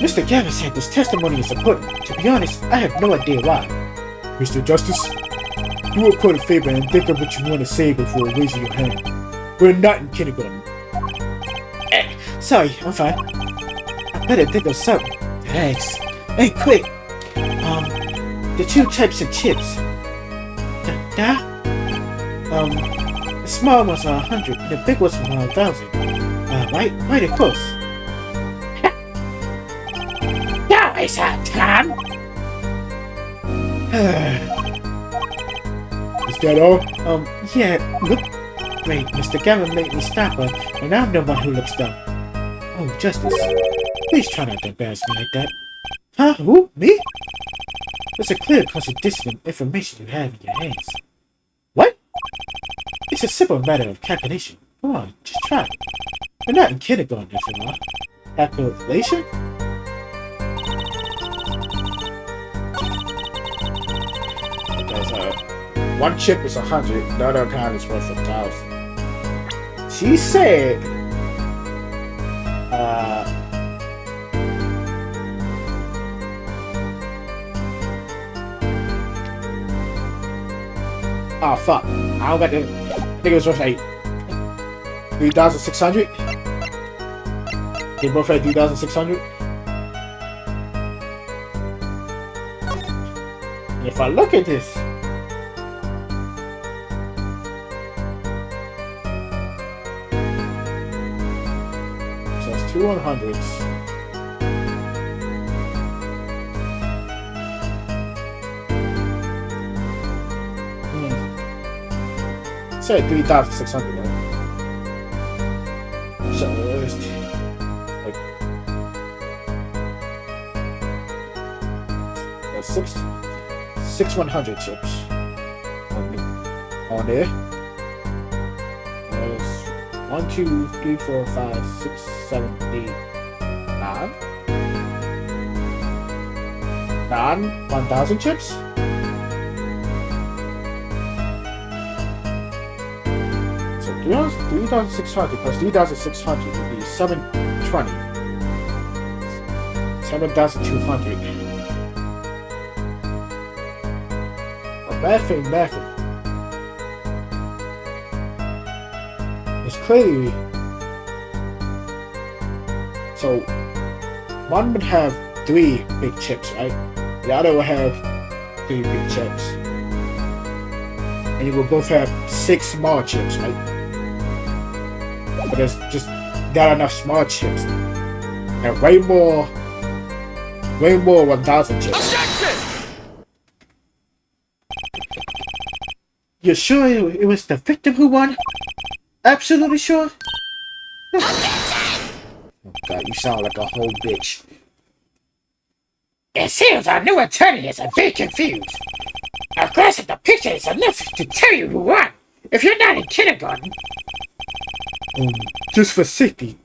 Mr. Gavin said this testimony is important. To be honest, I have no idea why. Mr. Justice, do a court a favor and think of what you want to say before raising your hand. We're not in kindergarten. Sorry, I'm fine. I better think of something. Thanks. Hey, quick. The two types of chips. The small ones are 100, and the big ones are 1,000. Right, of course. Now is our time. Is that all? Yeah, look. Wait, Mr. Gavin made me stop her, and I'm the one who looks dumb. Oh, Justice. Please try not to embarrass me like that. Huh? Who? Me? There's a clear contradiction in information you have in your hands. What? It's a simple matter of calculation. Come on, just try it. We're not in kindergarten after all. Calculation? Because one chip is 100, the other kind is worth 1,000. She said, oh fuck. I don't got the. I think it was worth like 3,600. They both had 3,600. If I look at this, so it's 200s. Said 3,600, right? So it's like six 100 chips on there. There's 1, 2, 3, 4, 5, 6, 7, 8, 9 1,000 chips. So 3,600 plus 3,600 would be 720. 7,200. Mathing. It's clearly. So, one would have 3 big chips, right? The other will have 3 big chips. And you will both have 6 small chips, right? But there's just not enough small chips. And way more 1,000 chips. You're sure it was the victim who won? Absolutely sure? Oh god, you sound like a whole bitch. It seems our new attorney is a bit confused. A glance at the picture is enough to tell you who won. If you're not in kindergarten. Just for safety's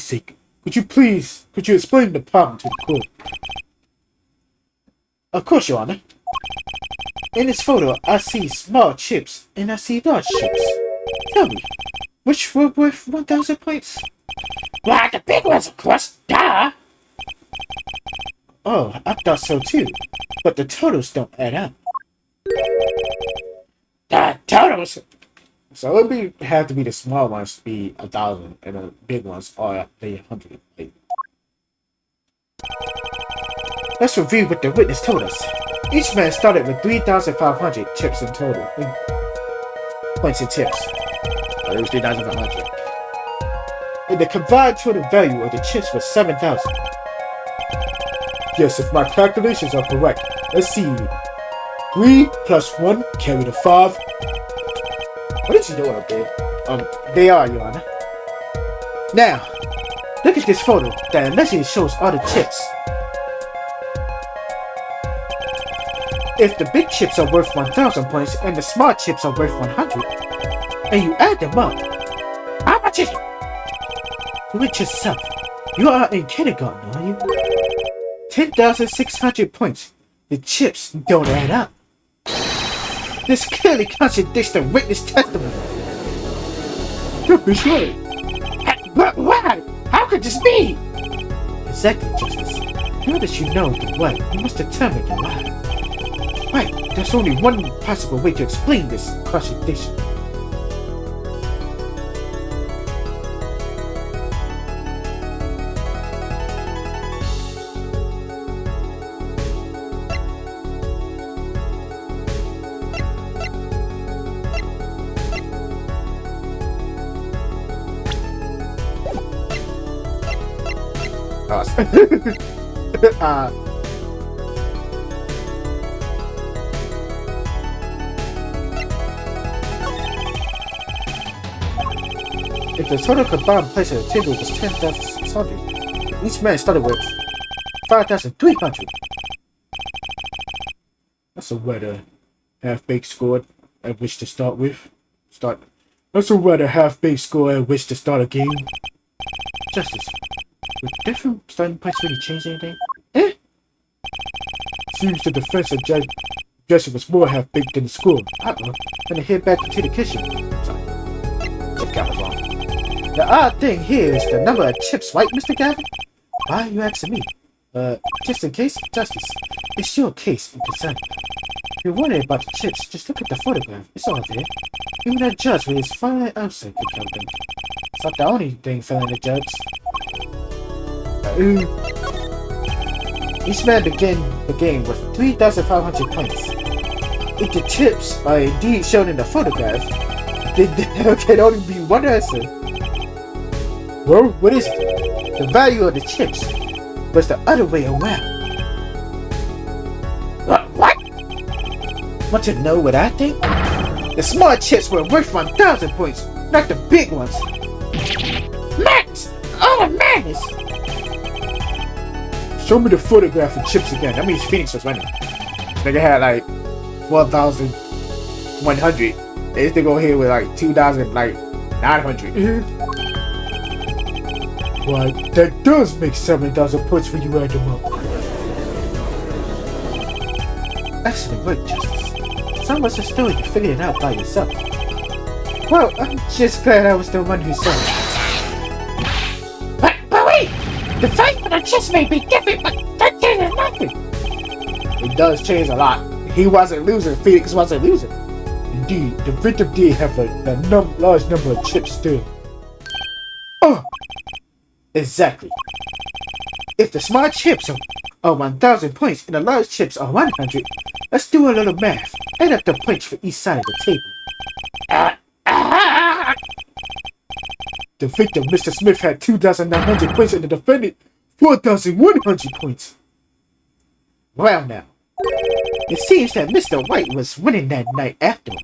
sake, could you explain the problem to the court? Of course, Your Honor. In this photo, I see small chips and I see large chips. Tell me, which were worth 1,000 points? Why, the big ones, of course, duh. Oh, I thought so too, but the totals don't add up. The totals? So it would have to be the small ones to be 1,000 and the big ones are 100. Let's review what the witness told us. Each man started with 3,500 chips in total. Points in chips. Oh, it was 3,500. And the combined total value of the chips was 7,000. Yes, if my calculations are correct. Let's see. 3 plus 1 carry the 5. What is he doing up there? They are, Your Honor. Now, look at this photo that allegedly shows all the chips. If the big chips are worth 1,000 points and the small chips are worth 100, and you add them up, how much is it? Do it yourself. You are in kindergarten, are you? 10,600 points. The chips don't add up. This clearly contradicts the witness testimony. Yep, it's right. But why? How could this be? Exactly, Justice. Now that you know the what, you must determine the lie. Right, there's only one possible way to explain this contradiction. If the total combined price of the table was 10,600, each man started with 5,300. That's a rather half-baked score at which to start with. That's a rather half-baked score at which to start a game. Justice, would different starting points really change anything? Seems the defense objection was more half-baked than the score. I'm gonna head back into the kitchen. Sorry. count was wrong. The odd thing here is the number of chips, right, Mr. Gavin? Why are you asking me? Just in case, Justice. It's your case I'm concerned about. If you're worried about the chips, just look at the photograph. It's all there. Even a judge with his fine outside could count them. It's not the only thing failing the judge. Each man began the game with 3,500 points. If the chips are indeed shown in the photograph, then there can only be one answer. Well, what is it? The value of the chips was the other way around. What? Want to know what I think? The small chips were worth 1,000 points, not the big ones. Max! Oh, madness! Show me the photograph of chips again. That means Phoenix was winning. Nigga had like 4,100. This nigga over here with like 2,900. Why, that does make 7,000 points when you add them up. Excellent work, Justice. Some of the story you figured it out by yourself. Well, I'm just glad I was the one who saw it. But wait! The fight for the chips may be different, but that changes nothing. It does change a lot. He wasn't losing. Phoenix wasn't losing. Indeed, the victim did have a large number of chips still. Oh! Exactly. If the small chips are 1,000 points and the large chips are 100, let's do a little math. Add up the points for each side of the table. The victim, Mr. Smith, had 2,900 points and the defendant, 4,100 points. Well now, it seems that Mr. White was winning that night after all.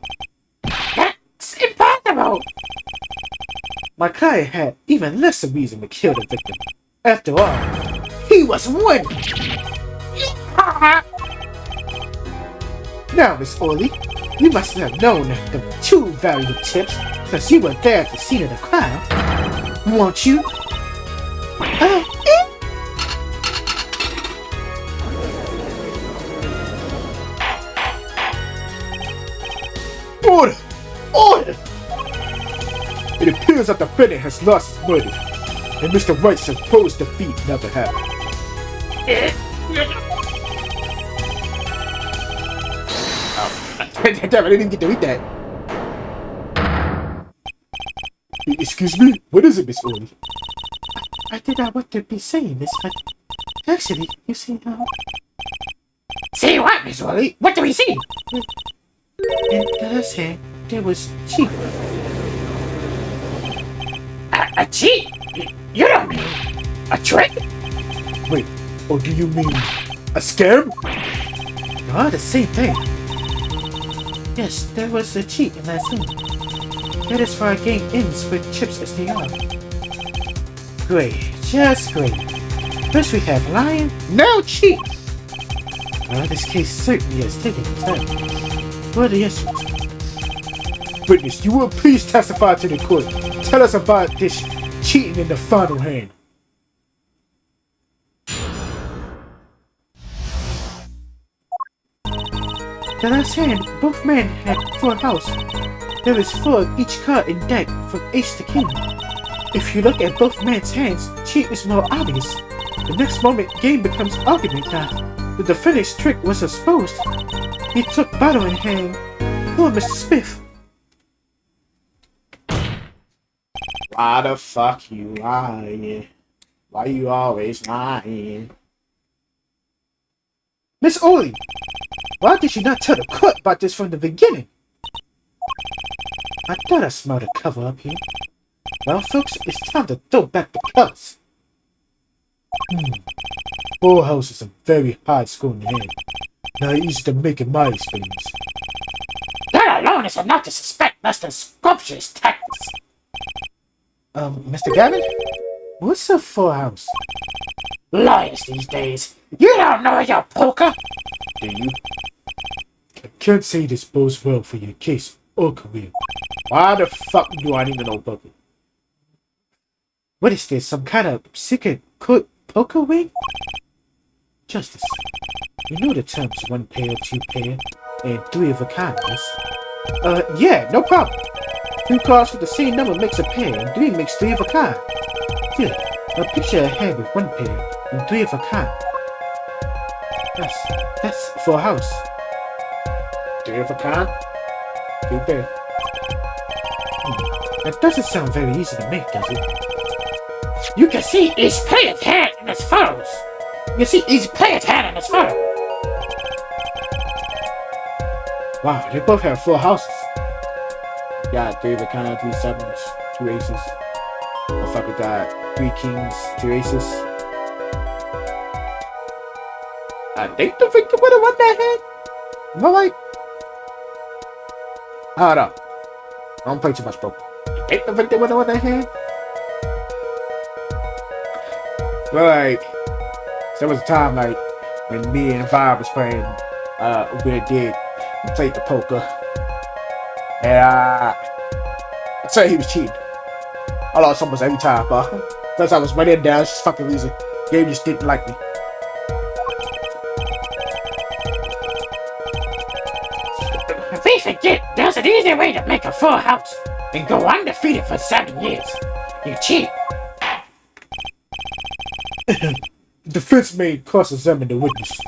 That's impossible! My client had even less of reason to kill the victim. After all, he was winning! Now, Miss Orley, you must have known the true value of chips since you were there at the scene of the crime, won't you? Order! Order! It appears that the defendant has lost his money, and Mr. White's supposed defeat never happened. Damn, I didn't even get to read that. Excuse me? What is it, Miss Orley? I did not want to be saying this, but actually, you see how... See what, Miss Wally? What do we see? In the last hand, there was cheap. A cheat? You don't mean a trick? Wait, or do you mean a scam? They are the same thing. Yes, there was a cheat in that scene. That is why our game ends with chips as they are. Great, just great. First we have lying, now cheat. Well, this case certainly has taken its time. What are the issues? Witness, you will please testify to the court. Tell us about this cheating in the final hand. The last hand, both men had full house. There is 4 of each card in deck from ace to king. If you look at both men's hands, cheat is more obvious. The next moment, game becomes argument time. The defendant's trick was exposed. He took battle in hand. Poor Mr. Smith. Why the fuck you lying? Why you always lying? Miss Orley, why did you not tell the court about this from the beginning? I thought I smelled a cover up here. Well, folks, it's time to throw back the colors. Full house is a very hard scoring hand. Not easy to make in my experience. That alone is enough to suspect Mr. Sculpture's tactics. Mr. Gavin? What's a full house? Lawyers these days. You don't know your poker? Do you? I can't say this bodes well for your case or career. Why the fuck do I need to know poker? What is this, some kind of secret code poker wing? Justice, you know the terms 1 pair, 2 pair, and 3 of a kind, yes? Yeah, no problem. Two cards with the same number makes a pair, and three makes three of a kind. Here, a picture a hand with one pair and three of a kind. That's for a house. Three of a kind? Two pair. That doesn't sound very easy to make, does it? You can see each player's hand in its photos. You can see each player's hand in its photo. Wow, they both have full houses. Got three of a kind, three sevens, two aces. Motherfucker got three kings, two aces. I think the victim would have won that hand. Am I right? I don't know. I don't play too much poker. I think the victim would have won that hand. But like, there was a time like when me and Vibe was playing Weird Dig. We played the poker. And I'd say he was cheating. I lost almost every time, but because I was running down, just fucking losing. Game just didn't like me. We forget there's an easy way to make a full house and go undefeated for 7 years. You cheat. Defense made cross-examine the witness.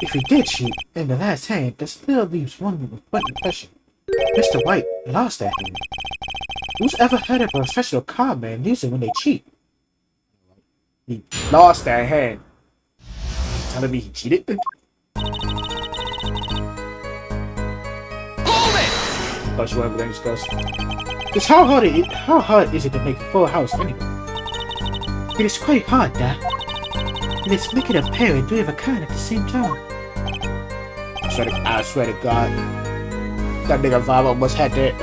If he did cheat in the last hand, that still leaves one impression. Mr. White lost that hand. Who's ever heard of a professional con man losing when they cheat? He lost that hand. Telling me he cheated? Thought you wanted to discuss. Just how hard is it to make a full house anyway? It is quite hard, Dad. And it's making a pair and three of a kind at the same time. I swear to God, that nigga Vibe almost had that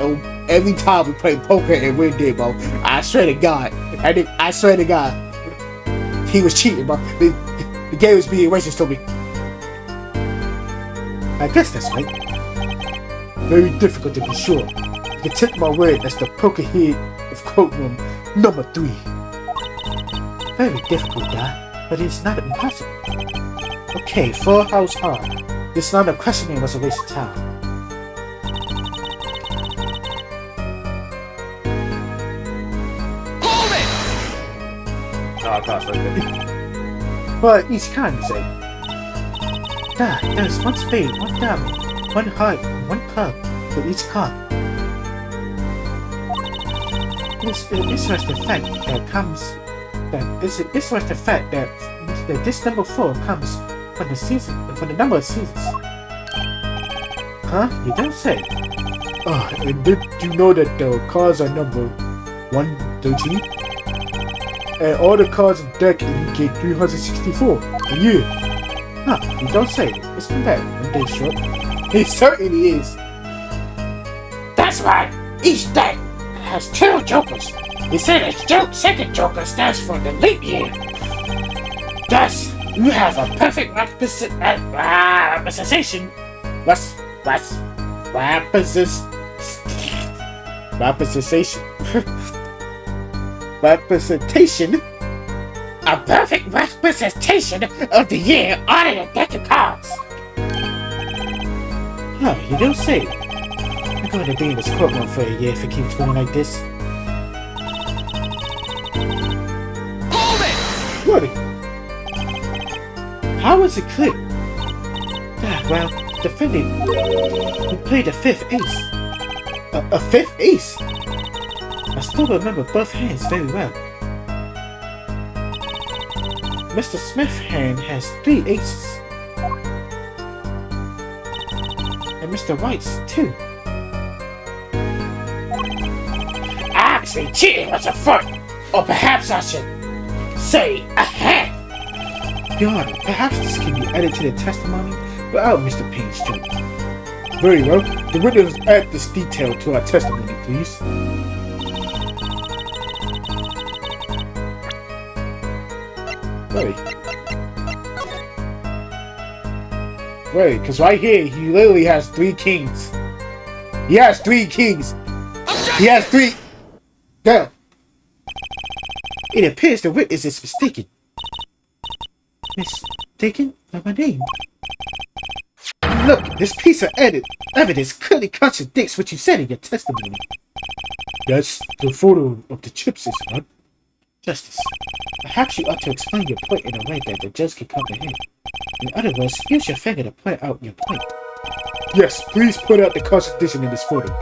every time we played poker and we did, bro. I swear to God, I swear to God, he was cheating, bro. The game was being racist to me. I guess that's right. Very difficult to be sure. You can take my word as the poker head of courtroom number 3. Very difficult, Dad, but it's not impossible. Okay, full house hard. This line of questioning was a waste of time. Oh, I thought so. But each kind, you say. Dad, there's one spade, one diamond, one heart, one club for each card. It's an interesting fact that this number 4 comes from the number of seasons. Huh? You don't say. And did you know that the cards are number 113? And all the cards in the deck indicate 364 a year. Huh? You don't say. Isn't that one day short? It certainly is. That's right. Each deck has 2 jokers. He said his second joker stands for the leap year. Thus, you have a perfect representation. Representation. A perfect representation of the year on a deck of cards. Huh? You don't say. I'm going to be in this courtroom for a year if it keeps going like this. What? How was it clear? Well, defending, he played a 5th ace. A 5th ace? I still remember both hands very well. Mr. Smith's hand has 3 aces. And Mr. White's 2. Obviously, cheating was a foot. Or perhaps I should say a hand. Your Honor, perhaps this can be added to the testimony without Mr. Payne's joke. Very well. The witness add this detail to our testimony, please. Wait, because right here, he literally has 3 kings. He has 3 kings. He has 3... Damn. It appears the witness is mistaken. Mistaken by my name. Look, this piece of evidence clearly contradicts what you said in your testimony. That's the photo of the chips, is it not? Justice, perhaps you ought to explain your point in a way that the judge can comprehend. In other words, use your finger to point out your point. Yes, please point out the contradiction in this photo. A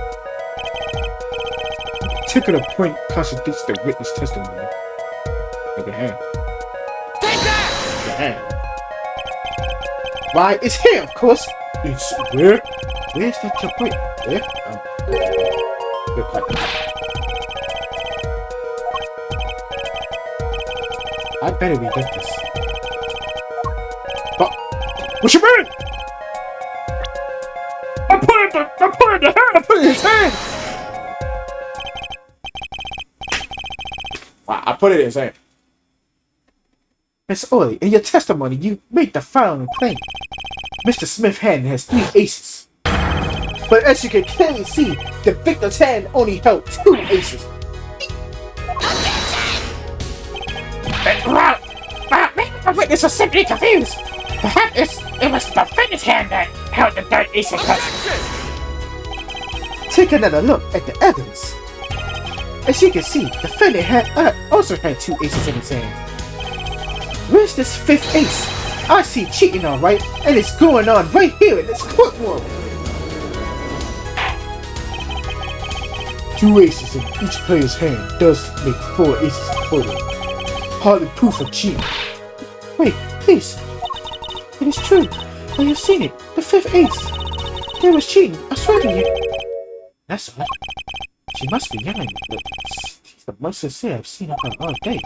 particular point contradicts the witness testimony. Look at hand. Take that! The hand. Why, it's here, of course. It's where? Where's that your point? There? Look like that. I better read this. But, what you mean? I put it in his hand! I put it in his hand. Miss Orley, in your testimony, you made the following claim. Mr. Smith's hand has 3 aces. But as you can clearly see, the victim's hand only held 2 aces. Maybe the witness was simply confused. Perhaps it was the defendant's hand that held the 3rd ace in custody. Take another look at the evidence. As you can see, the defendant also had 2 aces in his hand. Where's this 5th ace? I see cheating alright, and it's going on right here in this courtroom. 2 aces in each player's hand does make 4 aces in total. Hardly proof of cheating. Wait, please. It is true. I have seen it. The 5th ace. There was cheating. I swear to you. That's odd. She must be yelling. She's the most sincere I've seen of her all day.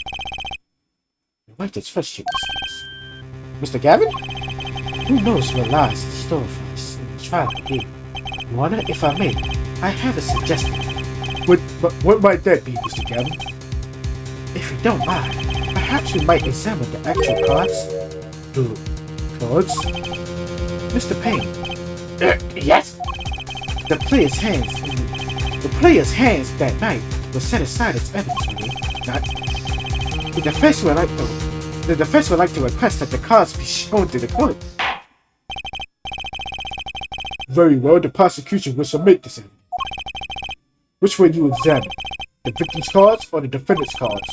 You might to trust you, Mr. Gavin? Who knows what lies in store for us in the trial here? Your Honor, if I may, I have a suggestion. What might that be, Mr. Gavin? If you don't mind, perhaps we might examine the actual cards. The cards? Mr. Payne. Yes? The player's hands that night were set aside as evidence, not. The defense would like to request that the cards be shown to the court. Very well, the prosecution will submit this evidence. Which one you examine? The victim's cards or the defendant's cards?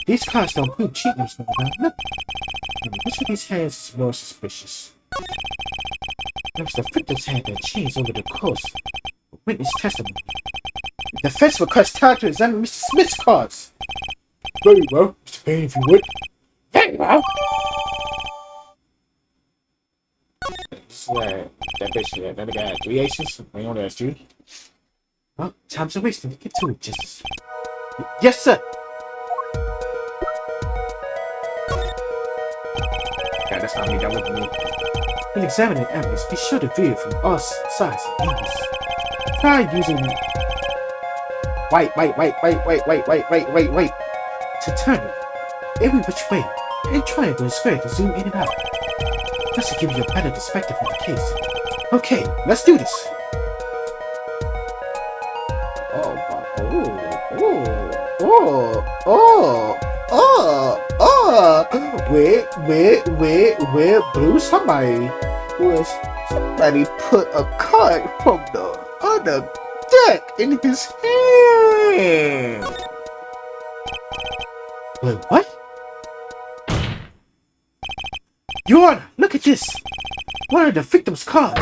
These cards don't prove cheating, Mr. Look. Which of these hands is more suspicious? It was the victim's hand that changed over the course of witness testimony. The defense requests time to examine Mr. Smith's cards. Very well, Mr. Payne, if you would. Very well. That bitch, that other guy had 3 aces. We only has 2. Well, time's a wasting. Get to it, Justice. Yes, sir. Yeah, that's not me. That wasn't me. In examining evidence, be sure to view it from all sides and angles. Try using wait to turn it every which way and triangle and square to zoom in and out. This will give you a better perspective on the case. Okay, let's do this. Where Blue? Somebody put a card from the other deck in his hand. Wait, what? Your Honor, look at this. One of the victim's cards.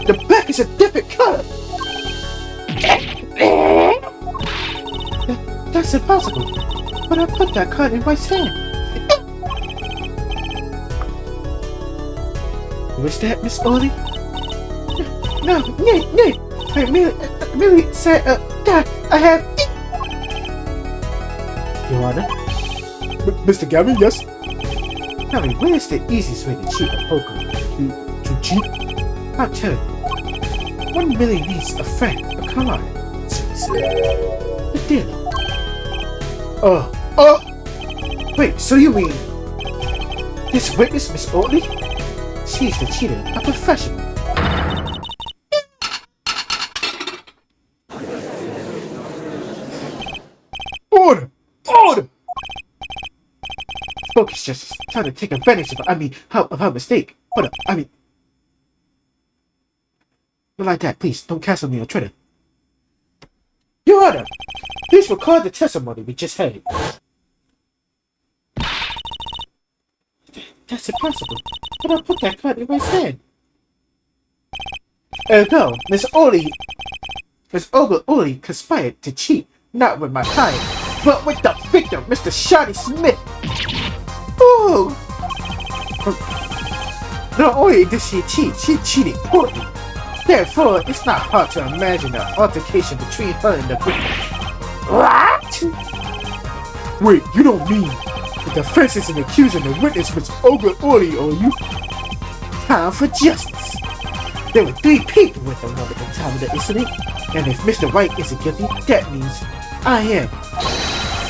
The back is a different color. That's impossible. But I put that card in White's hand. Was that Miss Orley? No. I merely said, God, I have. Your Honor? Mr. Gavin, yes? Tell me, where's the easiest way to cheat a poker? To cheat? I'll tell you. One really needs a friend, a card. The dealer. Wait, so you mean this witness, Miss Orley? She's the cheater, a professional. Order! Focus, Justice. Trying to take advantage of her mistake. Hold up, Not like that, please. Don't cancel me on Twitter. Your Honor, please record the testimony we just heard. That's impossible. But I put that card in my hand. Ergo, Miss Olga Oli conspired to cheat, not with my client, but with the victim, Mr. Shotty Smith. Ooh! Not only did she cheat, she cheated poorly. Therefore, it's not hard to imagine an altercation between her and the victim. What? Wait, you don't mean the defense isn't accusing the witness, Miss Olga Oli, are you? Time for justice. There were 3 people with the woman at the time of the incident, and if Mr. White isn't guilty, that means I am.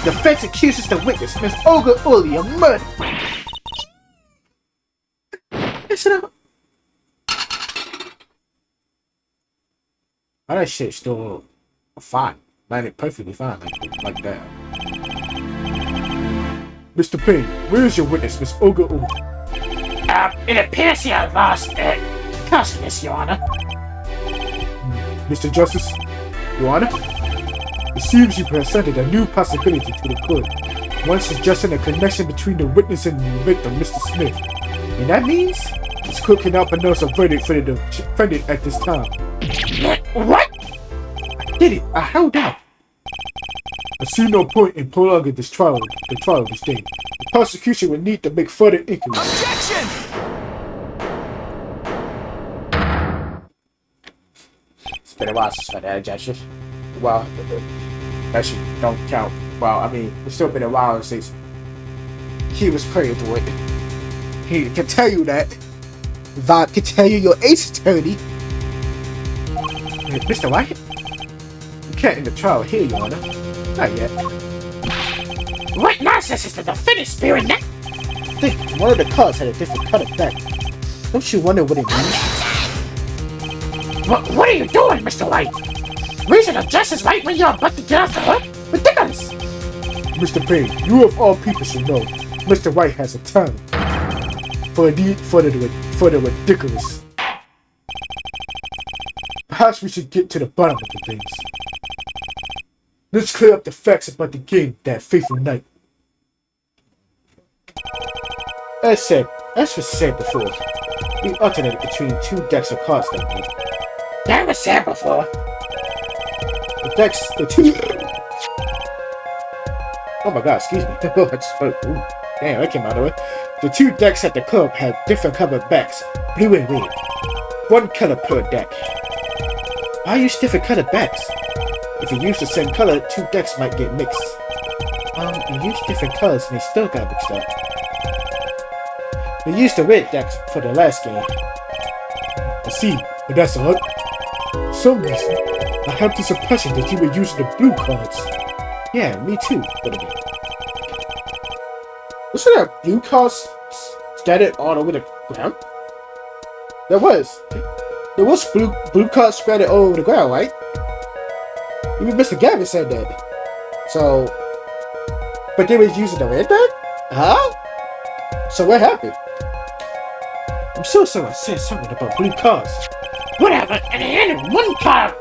The defense accuses the witness, Miss Olga Oli, of murder. Listen up. That shit's still fine. Landed perfectly fine like that. Mr. Payne, where is your witness, Miss Olga Oli? It appears you have lost consciousness, Your Honor. Mr. Justice, Your Honor, it seems you presented a new possibility to the court, one suggesting a connection between the witness and the victim, Mr. Smith. And that means this court cannot pronounce a verdict for the defendant at this time. What? I did it. I held out. I see no point in prolonging the trial of this day. The prosecution will need to make further inquiries. Objection! It's been a while since I had that objection. Well, that shit don't count. Well, I mean, it's still been a while since he was praying to it. He can tell you that. Vaughn can tell you your ace attorney. Mr. White? You can't end the trial here, Your Honor. Not yet. What nonsense is the defendant spewing now? Think one of the cards had a different cut of that. Don't you wonder what it means? What are you doing, Mr. White? Reason of justice right when you're about to get off the hook? Ridiculous! Mr. Payne, you of all people should know Mr. White has a talent for the ridiculous. Perhaps we should get to the bottom of the things. Let's clear up the facts about the game that fateful night. As was said before, we alternated between 2 decks of cards that night. That was said before. Oh my god, excuse me. Damn, that came out of it. The 2 decks at the club had different colored backs, blue and red. 1 color per deck. Why use different colored backs? If you use the same color, 2 decks might get mixed. You used different colors and they still got mixed up. We used the red decks for the last game. I see, but that's odd. For some reason, I have this impression that you were using the blue cards. Yeah, me too. Wasn't that blue cards scattered all over the ground? There was blue cards scattered all over the ground, right? Even Mr. Gavin said that. So, but they was using the red deck? Huh? So what happened? I'm sure someone said something about blue cards. Whatever, and the end, 1 card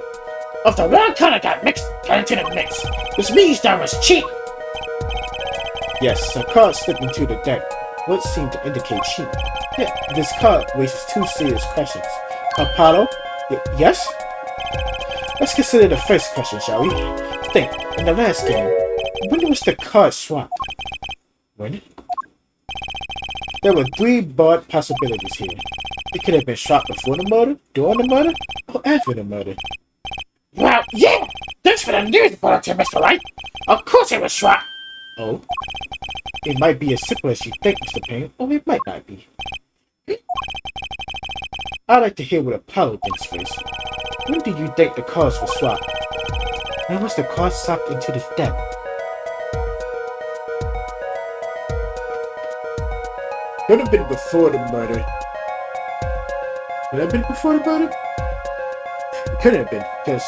of the wrong color got into the mix. Which means that was cheap. Yes, a card slipped into the deck. What seemed to indicate cheating. Yeah, this card raises 2 serious questions. Apollo? Yes? Let's consider the first question, shall we? Think, in the last game, when was the card swapped? When? There were 3 broad possibilities here. It could have been swapped before the murder, during the murder, or after the murder. Well, yeah! Thanks for the news bulletin, Mr. White. Of course it was swapped. Oh? It might be as simple as you think, Mr. Payne, or it might not be. I'd like to hear what Apollo thinks first. When do you think the cards were swapped? When was the cards swapped into the deck? Could have been before the murder. Could have been before the murder? It couldn't have been, because...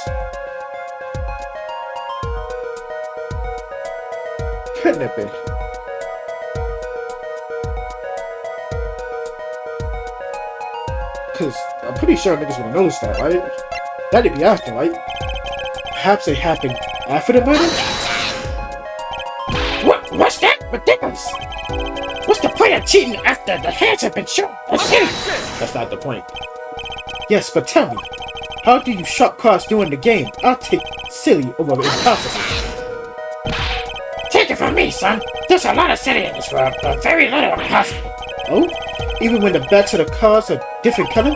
Couldn't have been. Because I'm pretty sure niggas would have noticed that, right? That'd be after, right? Perhaps it happened after the murder? What's that? Ridiculous! What's the point of cheating after the hands have been shown? That's silly! That's not the point. Yes, but tell me, how do you shop cards during the game? I'll take silly over impossible. Take it from me, son. There's a lot of silly in this world, but very little impossible. Oh? Even when the backs of the cards are different color?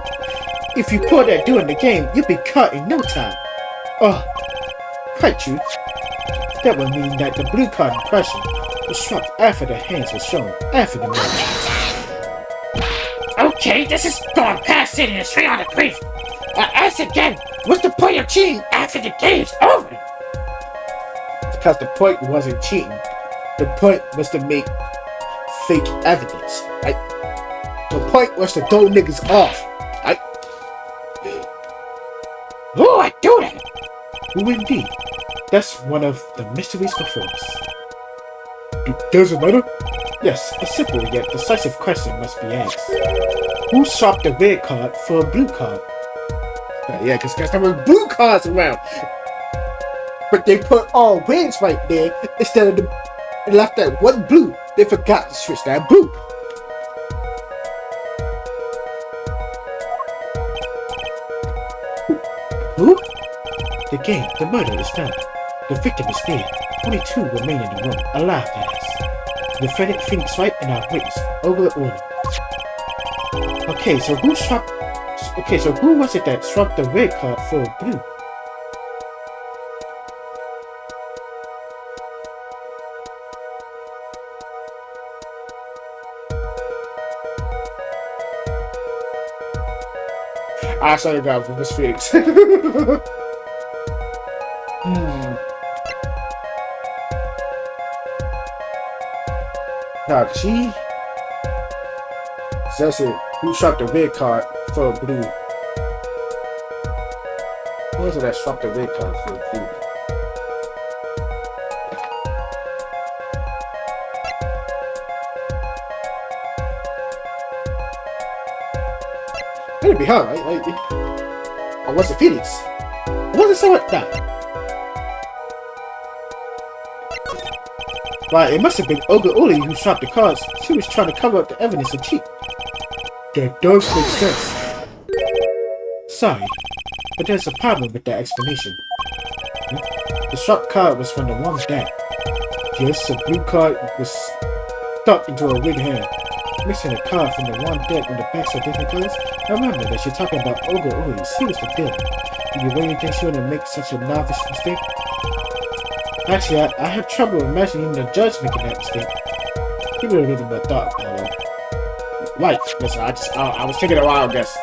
If you pull that during the game, you'll be caught in no time. Oh, quite true. That would mean that the blue card in question was swapped after the hands were shown, after the murder. Okay, this is going past sitting and straight on the grief. I ask again, what's the point of cheating after the game's over? Because the point wasn't cheating. The point was to make fake evidence. Right? The point was to throw niggas off. Right? Oh, I do that. Who indeed? That's one of the mysteries before us. Does it matter? Yes, a simple yet decisive question must be asked. Who swapped the red card for a blue card? Yeah, because there were blue cards around. But they put all reds right there instead of they left that one blue. They forgot to switch that blue. Who? The game, the murder is done. The victim is dead. Only 2 remain in the room, alive that is. The defendant, Phoenix Wright, and our witness, Ogre Orly. Okay, so who was it that swapped the red card for a blue? I saw the guy from Miss Phoenix. Now, she says it. Who swapped the red card for a blue? Who was it that swapped the red card for a blue? That'd be her, right? Or was it Phoenix? Was it someone? Nah. Why, it must have been Ogre Uli who swapped the cards. She was trying to cover up the evidence of cheat. That does make sense. Sorry, but there's a problem with that explanation. The swapped card was from the wrong deck. Yes, the blue card was stuck into a red hand. Mixing a card from the one deck when the backs are different colors. Now remember that you're talking about Ogre Uli. He was the dealer. Do you really think she would make such a novice mistake? Actually, I have trouble imagining the judge making that mistake. He would have really more thought about it. Right, listen, I was taking a while, I guess.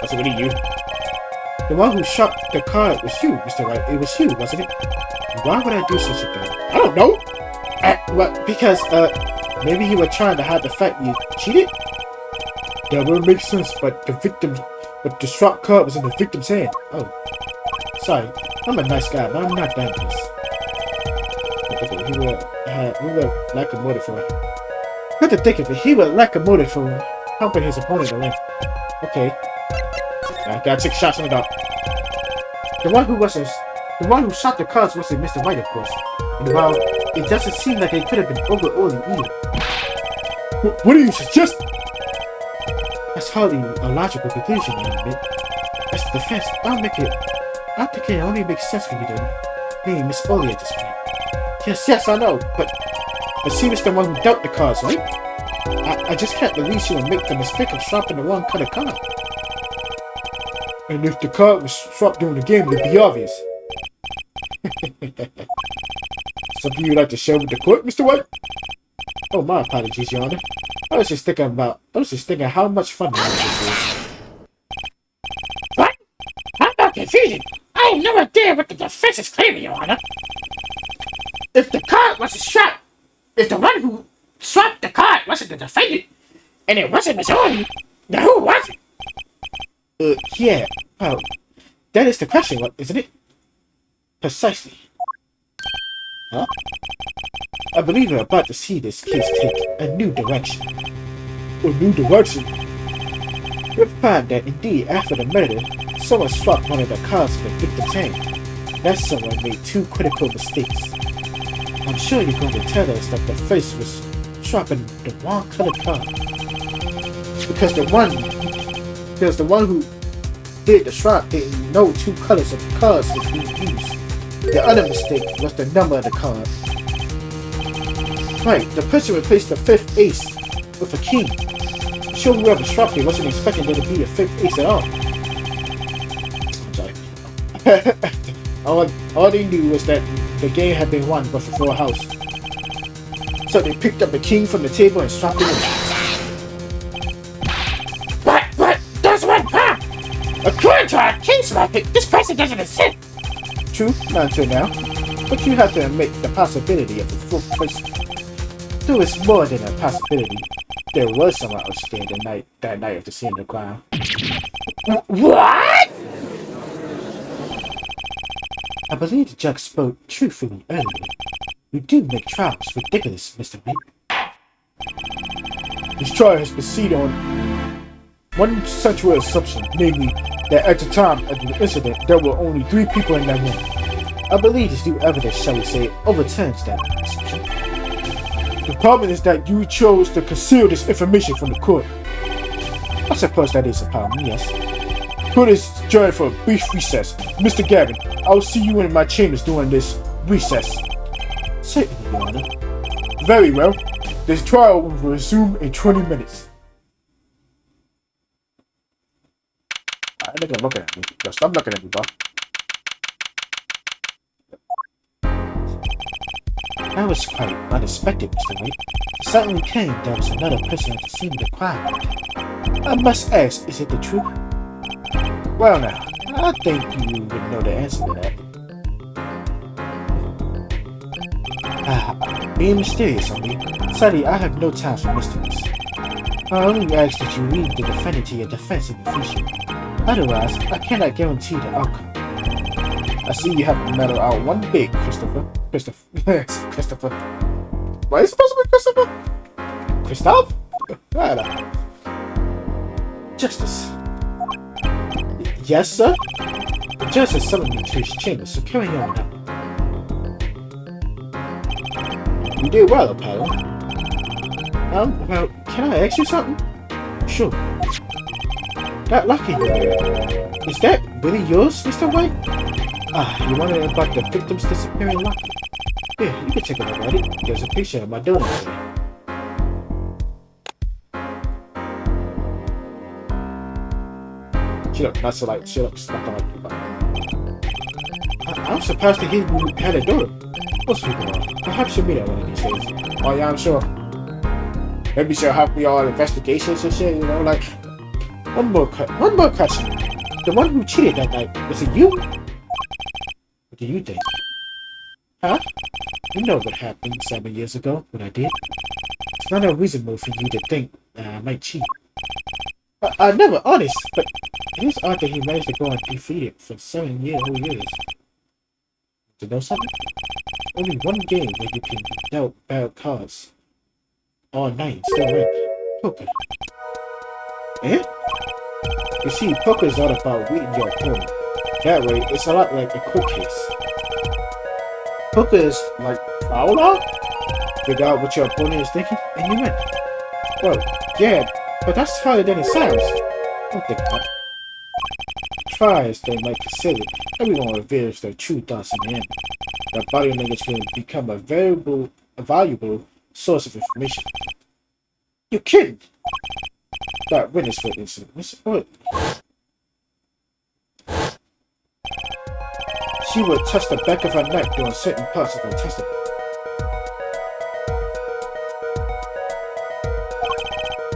That's really you. The one who shot the card was you, Mr. Wright. It was you, wasn't it? Why would I do such a thing? I don't know. Well, because, maybe you were trying to hide the fact you cheated? That would make sense, but the swap card was in the victim's hand. Oh. Sorry, I'm a nice guy, but I'm not dangerous. He would lack a motive for it. Good to think of it, he would lack a motive for helping his opponent to win. Okay. I gotta take shots in the dark. The one who shot the cards wasn't Mr. White, of course. And while it doesn't seem like it could have been Ogre Uli either. What do you suggest? That's hardly a logical conclusion, I admit. As the defense, I think it only makes sense for you to name Miss Uli at this point. Yes, I know, but she was the one who dealt the cards, right? I just can't believe she would make the mistake of swapping the wrong color card. And if the card was swapped during the game, it'd be obvious. Something you'd like to share with the court, Mr. White? Oh, my apologies, Your Honor. I was just thinking how much fun this is. What? How about confusion? I have no idea what the defense is claiming, Your Honor. If the card wasn't swapped, if the one who swapped the card wasn't the defendant, and it wasn't Missouri, then who was it? Yeah. Well, that is the question, isn't it? Precisely. Huh? I believe we're about to see this case take a new direction. A new direction? We'll find that indeed, after the murder, Someone swapped one of the cards for the victim's hand. That someone made two critical mistakes. I'm sure you're going to tell us that the first was swapping the wrong colored card. Because the one who did the swap didn't know two colors of the cards was being used. The other mistake was the number of the card. Right, the person replaced the fifth ace with a king. I'm sure whoever swapped it wasn't expecting there to be a fifth ace at all. I'm sorry. all they knew was that the game had been won but for full house. So they picked up the king from the table and swapped it in. But, there's one problem. According to our king swapping, this person doesn't exist. True, not until now. But you have to admit the possibility of the fourth person. Though it's more than a possibility, there was someone else there that night after seeing the crime. What? I believe the judge spoke truthfully earlier. You do make trials ridiculous, Mr. Meek. This trial has proceeded on one central assumption, namely that at the time of the incident, there were only 3 people in that room. I believe this new evidence, shall we say, overturns that assumption. The problem is that you chose to conceal this information from the court. I suppose that is a problem, yes. Court is adjourned for a brief recess. Mr. Gavin, I'll see you in my chambers during this recess. Certainly, Your Honor. Very well. This trial will resume in 20 minutes. I think I'm looking at me. Yo, stop looking at me, bro. That was quite unexpected, Mr. White. It certainly came there was another person at the scene of the crime. I must ask, is it the truth? Well now, I think you would know the answer to that. Being mysterious on me. Sadly, I have no time for mysteries. I only ask that you read the defendant to your defense in the future. Otherwise, I cannot guarantee the outcome. I see you haven't meddled out one bit, Christopher. Christopher. Why is it supposed to be Christopher? Christoph? I don't know. Justice. Yes, sir? The judge has summoned me to his chamber, so carry on now. You did well, Apollo. Well, can I ask you something? Sure. That locket you wear, is that really yours, Mr. White? You wondering about the victim's disappearing locket? Here, you can take a look at it. There's a picture of my donor there. She looks nothing like I'm surprised to hear you had a daughter. Most people are. Perhaps you'll meet her one of these days. Oh yeah, I'm sure. Maybe she'll help me on investigations and shit, you know, like... One more question. The one who cheated that night, was it you? What do you think? Huh? You know what happened 7 years ago, when I did. It's not unreasonable for you to think that I might cheat. I never honest, but it is odd that he managed to go undefeated for 7 whole years. To know something? Only one game where you can dealt bad cards all night and still win. Poker. Eh? You see, poker is all about reading your opponent. That way, it's a lot like a court case. Poker is like trial law? Figure out what your opponent is thinking, and you win. Well, yeah, but that's harder than it sounds. Don't think about it. Try as they might consider it, everyone reveals their true thoughts in the end. That body language can become a valuable source of information. You're kidding! That witness for instance, what? She would touch the back of her neck during certain parts of her testimony.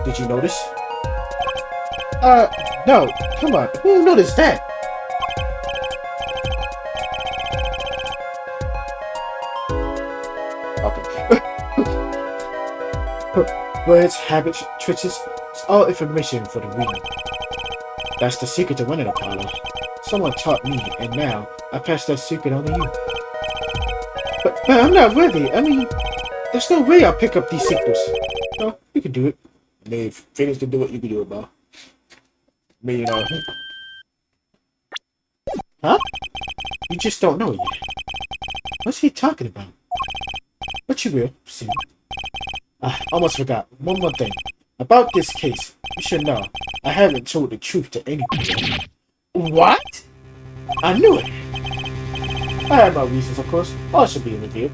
Did you notice? No, come on, who noticed that? Okay. Words, habits, twitches, it's all information for the reader. That's the secret to winning, Apollo. Someone taught me, and now I pass that secret on to you. But I'm not worthy. I mean, there's no way I'll pick up these secrets. No, you can do it. And if Phoenix can do it, you can do it, bro. I mean, Huh? You just don't know yet. What's he talking about? But you will, soon. I almost forgot. One more thing. About this case, you should know. I haven't told the truth to anyone. What? I knew it. I had my reasons, of course. All should be revealed.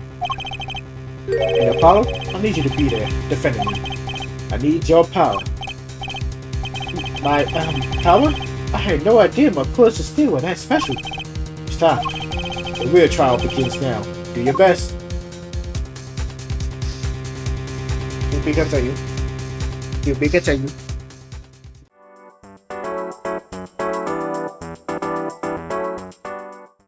And Apollo, I need you to be there, defending me. I need your power. My, power? I had no idea my clothes of steel were that special. It's time. The real trial begins now. Do your best. You big continue.